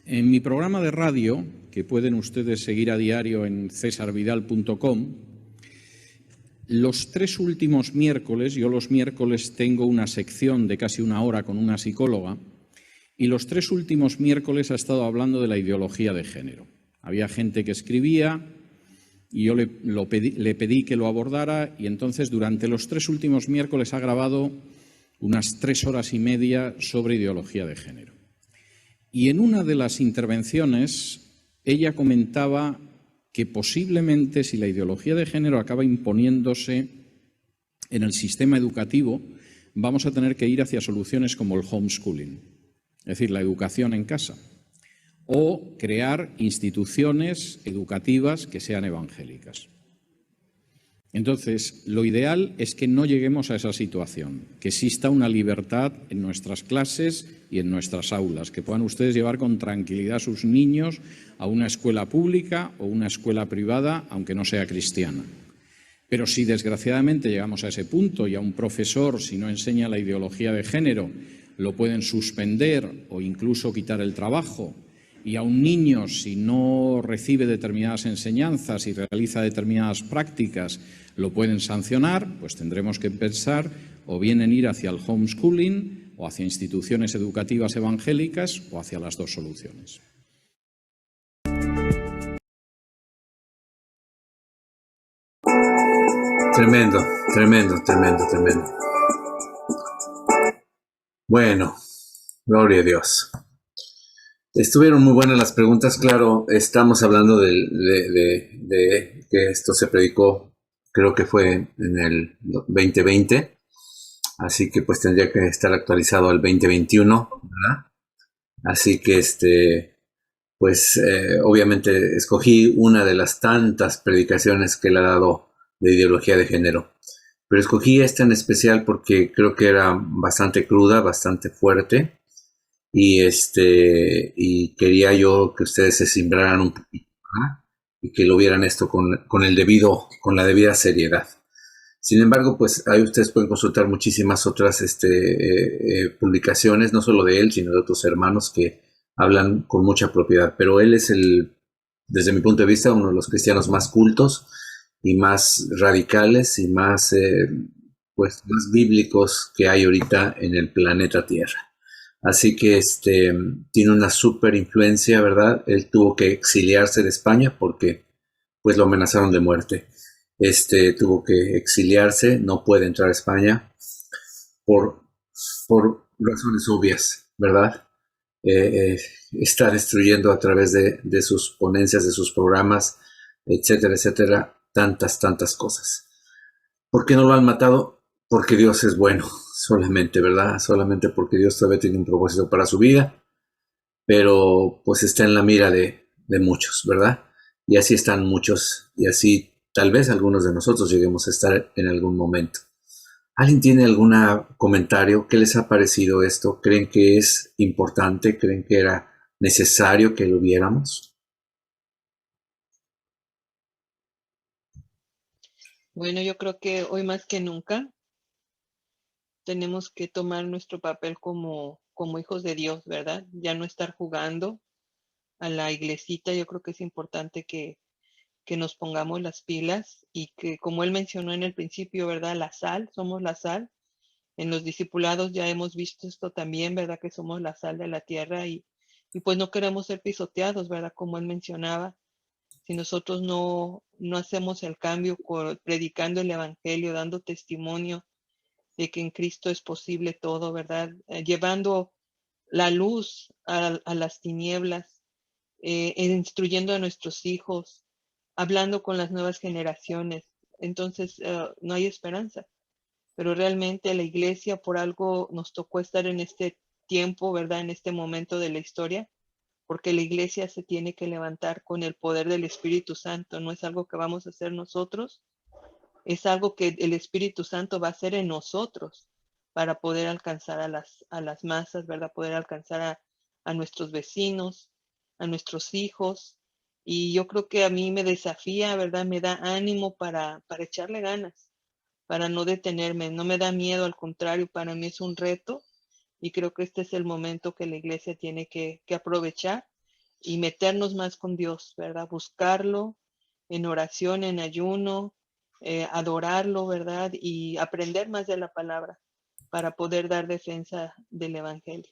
En mi programa de radio, que pueden ustedes seguir a diario en cesarvidal.com, los 3 últimos miércoles, yo los miércoles tengo una sección de casi 1 hora con una psicóloga, y los 3 últimos miércoles ha estado hablando de la ideología de género. Había gente que escribía y yo le pedí que lo abordara, y entonces durante los 3 últimos miércoles ha grabado unas 3 horas y media sobre ideología de género. Y en una de las intervenciones ella comentaba que posiblemente si la ideología de género acaba imponiéndose en el sistema educativo, vamos a tener que ir hacia soluciones como el homeschooling, es decir, la educación en casa, o crear instituciones educativas que sean evangélicas. Entonces, lo ideal es que no lleguemos a esa situación, que exista una libertad en nuestras clases y en nuestras aulas, que puedan ustedes llevar con tranquilidad a sus niños a una escuela pública o una escuela privada, aunque no sea cristiana. Pero si desgraciadamente llegamos a ese punto y a un profesor, si no enseña la ideología de género, lo pueden suspender o incluso quitar el trabajo, y a un niño, si no recibe determinadas enseñanzas y realiza determinadas prácticas, lo pueden sancionar, pues tendremos que pensar o bien en ir hacia el homeschooling o hacia instituciones educativas evangélicas o hacia las 2 soluciones. Tremendo, tremendo, tremendo, tremendo. Bueno, gloria a Dios. Estuvieron muy buenas las preguntas, claro, estamos hablando de que esto se predicó, creo que fue en el 2020, así que pues tendría que estar actualizado al 2021, ¿verdad? Así que pues obviamente escogí una de las tantas predicaciones que él ha dado de ideología de género, pero escogí esta en especial porque creo que era bastante cruda, bastante fuerte y quería yo que ustedes se simbraran un poquito, ¿no? Y que lo vieran esto con la debida seriedad. Sin embargo, pues ahí ustedes pueden consultar muchísimas otras publicaciones, no solo de él, sino de otros hermanos que hablan con mucha propiedad. Pero él es desde mi punto de vista, uno de los cristianos más cultos y más radicales y pues, más bíblicos que hay ahorita en el planeta Tierra. Así que tiene una súper influencia, ¿verdad? Él tuvo que exiliarse de España porque pues lo amenazaron de muerte. Tuvo que exiliarse, no puede entrar a España por, por razones obvias, ¿verdad? Está destruyendo a través de sus ponencias, de sus programas, etcétera, etcétera, tantas cosas. ¿Por qué no lo han matado? Porque Dios es bueno, solamente, ¿verdad? Solamente porque Dios todavía tiene un propósito para su vida, pero pues está en la mira de muchos, ¿verdad? Y así están muchos, y así tal vez algunos de nosotros lleguemos a estar en algún momento. ¿Alguien tiene algún comentario? ¿Qué les ha parecido esto? ¿Creen que es importante? ¿Creen que era necesario que lo viéramos? Bueno, yo creo que hoy más que nunca tenemos que tomar nuestro papel como hijos de Dios, ¿verdad? Ya no estar jugando a la iglesita. Yo creo que es importante que nos pongamos las pilas y que, como él mencionó en el principio, ¿verdad? La sal, somos la sal. En los discipulados ya hemos visto esto también, ¿verdad? Que somos la sal de la tierra y pues no queremos ser pisoteados, ¿verdad? Como él mencionaba, si nosotros no hacemos el cambio predicando el evangelio, dando testimonio de que en Cristo es posible todo, ¿verdad? Llevando la luz a las tinieblas, instruyendo a nuestros hijos, hablando con las nuevas generaciones. Entonces, no hay esperanza. Pero realmente la iglesia por algo nos tocó estar en este tiempo, ¿verdad? En este momento de la historia, porque la iglesia se tiene que levantar con el poder del Espíritu Santo. No es algo que vamos a hacer nosotros, es algo que el Espíritu Santo va a hacer en nosotros para poder alcanzar a las masas, ¿verdad? Poder alcanzar a nuestros vecinos, a nuestros hijos. Y yo creo que a mí me desafía, ¿verdad? Me da ánimo para echarle ganas, para no detenerme. No me da miedo, al contrario, para mí es un reto. Y creo que este es el momento que la iglesia tiene que aprovechar y meternos más con Dios, ¿verdad? Buscarlo en oración, en ayuno, adorarlo, ¿verdad? Y aprender más de la palabra para poder dar defensa del Evangelio.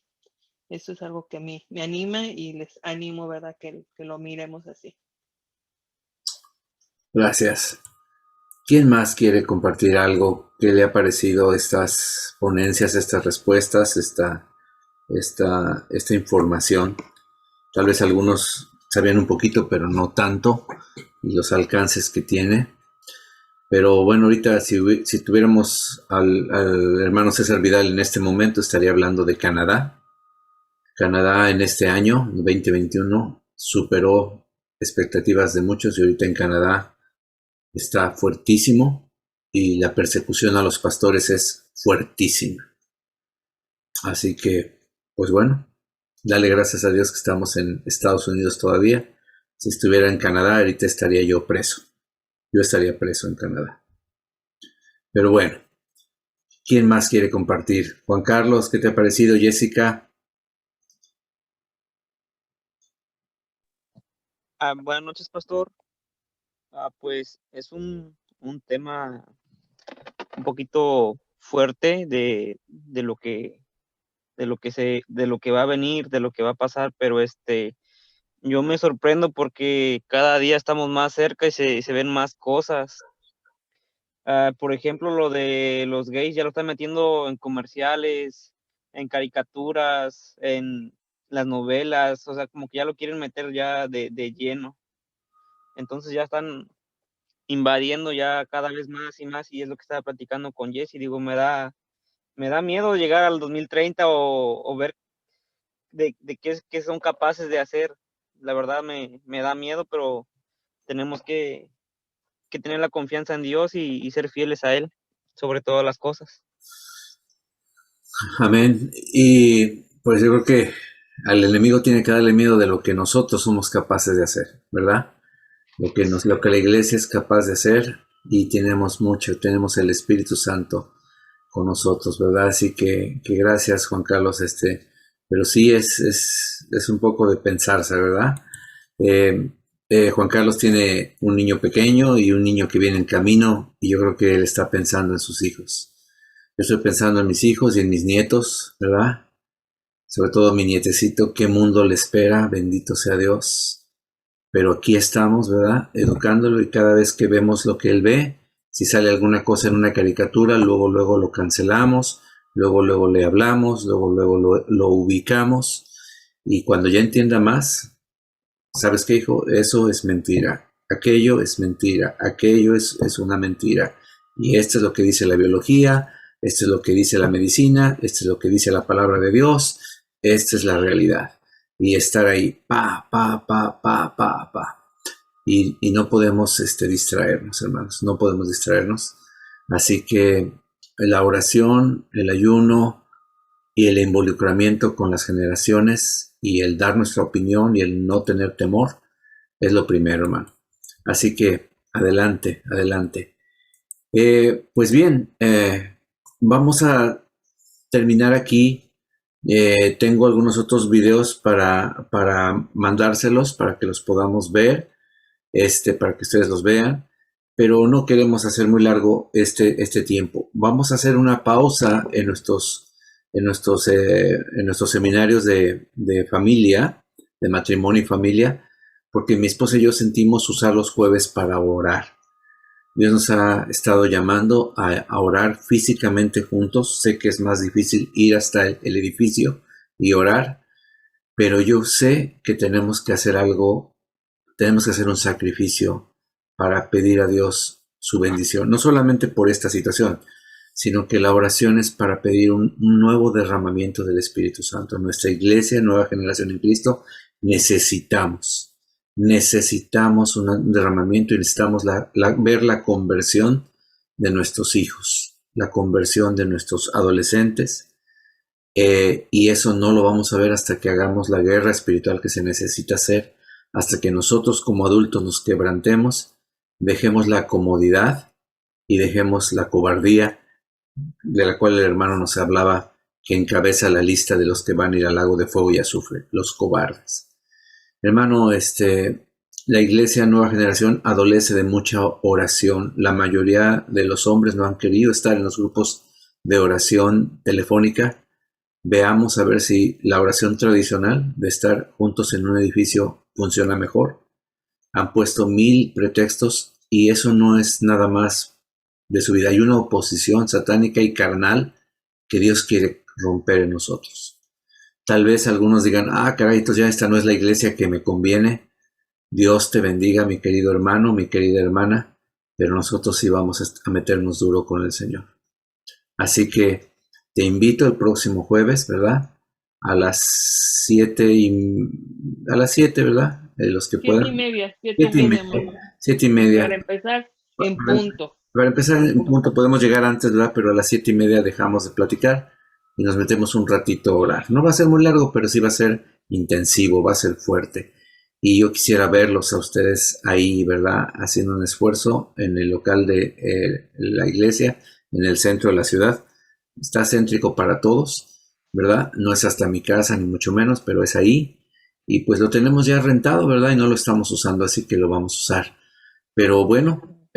Eso es algo que a mí me anima y les animo, ¿verdad? Que lo miremos así. Gracias. ¿Quién más quiere compartir algo? ¿Qué le ha parecido estas ponencias, estas respuestas, esta información? Tal vez algunos sabían un poquito, pero no tanto, y los alcances que tiene. Pero bueno, ahorita si tuviéramos al hermano César Vidal en este momento, estaría hablando de Canadá. Canadá en este año, 2021, superó expectativas de muchos y ahorita en Canadá está fuertísimo y la persecución a los pastores es fuertísima. Así que, pues bueno, dale gracias a Dios que estamos en Estados Unidos todavía. Si estuviera en Canadá, ahorita estaría yo preso. Yo estaría preso en Canadá. Pero bueno, ¿quién más quiere compartir? Juan Carlos, ¿qué te ha parecido? Jessica. Buenas noches, pastor. Pues es un tema un poquito fuerte de lo que va a venir, de lo que va a pasar, pero yo me sorprendo porque cada día estamos más cerca y se ven más cosas. Por ejemplo, lo de los gays ya lo están metiendo en comerciales, en caricaturas, las novelas, o sea, como que ya lo quieren meter ya de lleno. Entonces ya están invadiendo ya cada vez más y más, y es lo que estaba platicando con Jesse. Digo, me da miedo llegar al 2030 o ver de qué son capaces de hacer. La verdad me da miedo, pero tenemos que tener la confianza en Dios y ser fieles a Él sobre todas las cosas. Amén. Y pues yo creo que al enemigo tiene que darle miedo de lo que nosotros somos capaces de hacer, ¿verdad? Lo que la iglesia es capaz de hacer, y tenemos el Espíritu Santo con nosotros, ¿verdad? Así que gracias, Juan Carlos, pero sí es un poco de pensarse, ¿verdad? Juan Carlos tiene un niño pequeño y un niño que viene en camino, y yo creo que él está pensando en sus hijos. Yo estoy pensando en mis hijos y en mis nietos, ¿verdad? Sobre todo mi nietecito, qué mundo le espera, bendito sea Dios. Pero aquí estamos, ¿verdad? Educándolo, y cada vez que vemos lo que él ve, si sale alguna cosa en una caricatura, luego lo cancelamos, luego le hablamos, luego lo ubicamos, y cuando ya entienda más, ¿sabes qué, hijo? Eso es mentira, aquello es mentira, aquello es una mentira, y esto es lo que dice la biología, esto es lo que dice la medicina, esto es lo que dice la palabra de Dios, esta es la realidad. Y estar ahí, y no podemos distraernos, hermanos, no podemos distraernos. Así que la oración, el ayuno y el involucramiento con las generaciones, y el dar nuestra opinión y el no tener temor, es lo primero, hermano. Así que adelante. Pues bien, vamos a terminar aquí. Tengo algunos otros videos para mandárselos, para que los podamos ver, para que ustedes los vean, pero no queremos hacer muy largo este tiempo. Vamos a hacer una pausa en nuestros seminarios de familia, de matrimonio y familia, porque mi esposa y yo sentimos usar los jueves para orar. Dios nos ha estado llamando a orar físicamente juntos. Sé que es más difícil ir hasta el edificio y orar, pero yo sé que tenemos que hacer algo, tenemos que hacer un sacrificio para pedir a Dios su bendición, no solamente por esta situación, sino que la oración es para pedir un nuevo derramamiento del Espíritu Santo. Nuestra iglesia, Nueva Generación en Cristo, necesitamos un derramamiento, y necesitamos ver la conversión de nuestros hijos, la conversión de nuestros adolescentes, y eso no lo vamos a ver hasta que hagamos la guerra espiritual que se necesita hacer, hasta que nosotros como adultos nos quebrantemos, dejemos la comodidad y dejemos la cobardía, de la cual el hermano nos hablaba, que encabeza la lista de los que van a ir al lago de fuego y azufre, los cobardes. Hermano, la iglesia Nueva Generación adolece de mucha oración. La mayoría de los hombres no han querido estar en los grupos de oración telefónica. Veamos a ver si la oración tradicional de estar juntos en un edificio funciona mejor. Han puesto 1000 pretextos, y eso no es nada más de su vida. Hay una oposición satánica y carnal que Dios quiere romper en nosotros. Tal vez algunos digan, caray, entonces ya esta no es la iglesia que me conviene. Dios te bendiga, mi querido hermano, mi querida hermana, pero nosotros sí vamos a meternos duro con el Señor. Así que te invito el próximo jueves, ¿verdad? A las 7, ¿verdad? Los que puedan. 7:30. Para empezar en punto. Para empezar en punto, podemos llegar antes, ¿verdad? Pero a las 7:30 dejamos de platicar y nos metemos un ratito a orar. No va a ser muy largo, pero sí va a ser intensivo, va a ser fuerte. Y yo quisiera verlos a ustedes ahí, ¿verdad? Haciendo un esfuerzo en el local de la iglesia, en el centro de la ciudad. Está céntrico para todos, ¿verdad? No es hasta mi casa, ni mucho menos, pero es ahí. Y pues lo tenemos ya rentado, ¿verdad? Y no lo estamos usando, así que lo vamos a usar. Pero bueno,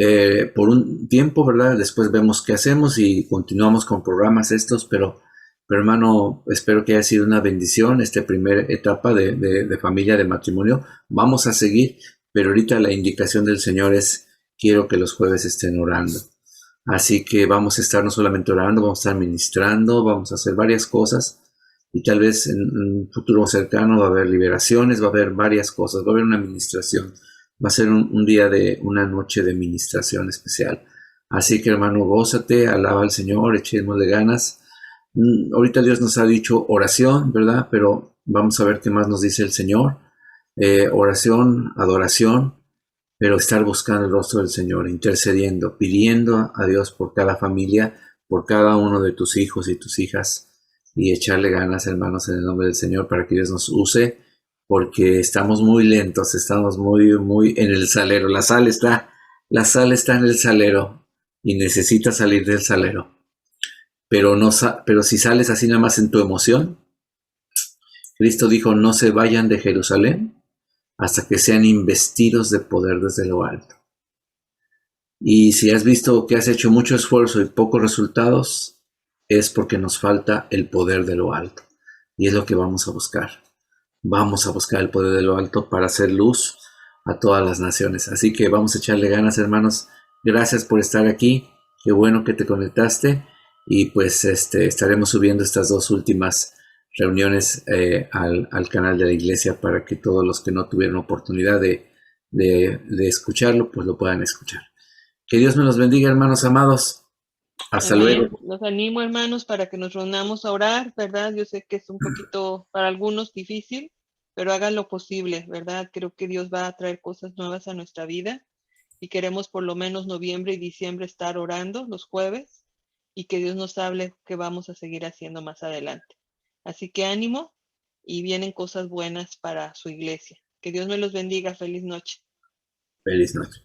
por un tiempo, ¿verdad? Después vemos qué hacemos y continuamos con programas estos, pero hermano, espero que haya sido una bendición esta primera etapa de familia, de matrimonio. Vamos a seguir, pero ahorita la indicación del Señor es, quiero que los jueves estén orando. Así que vamos a estar no solamente orando, vamos a estar ministrando, vamos a hacer varias cosas, y tal vez en un futuro cercano va a haber liberaciones, va a haber varias cosas, va a haber una administración, va a ser un día de una noche de administración especial. Así que hermano, gózate, alaba al Señor, echémosle ganas. Ahorita Dios nos ha dicho oración, ¿verdad? Pero vamos a ver qué más nos dice el Señor. Oración, adoración, pero estar buscando el rostro del Señor, intercediendo, pidiendo a Dios por cada familia, por cada uno de tus hijos y tus hijas, y echarle ganas, hermanos, en el nombre del Señor, para que Dios nos use, porque estamos muy lentos, estamos muy en el salero. La sal está en el salero y necesita salir del salero. Pero si sales así nada más en tu emoción, Cristo dijo, no se vayan de Jerusalén hasta que sean investidos de poder desde lo alto. Y si has visto que has hecho mucho esfuerzo y pocos resultados, es porque nos falta el poder de lo alto. Y es lo que vamos a buscar. Vamos a buscar el poder de lo alto para hacer luz a todas las naciones. Así que vamos a echarle ganas, hermanos. Gracias por estar aquí. Qué bueno que te conectaste. Y pues estaremos subiendo estas 2 últimas reuniones al canal de la iglesia para que todos los que no tuvieron oportunidad de escucharlo, pues lo puedan escuchar. Que Dios me los bendiga, hermanos amados. Hasta luego. Los animo, hermanos, para que nos reunamos a orar, ¿verdad? Yo sé que es un poquito para algunos difícil, pero hagan lo posible, ¿verdad? Creo que Dios va a traer cosas nuevas a nuestra vida y queremos por lo menos noviembre y diciembre estar orando los jueves y que Dios nos hable qué vamos a seguir haciendo más adelante. Así que ánimo y vienen cosas buenas para su iglesia. Que Dios me los bendiga. Feliz noche. Feliz noche.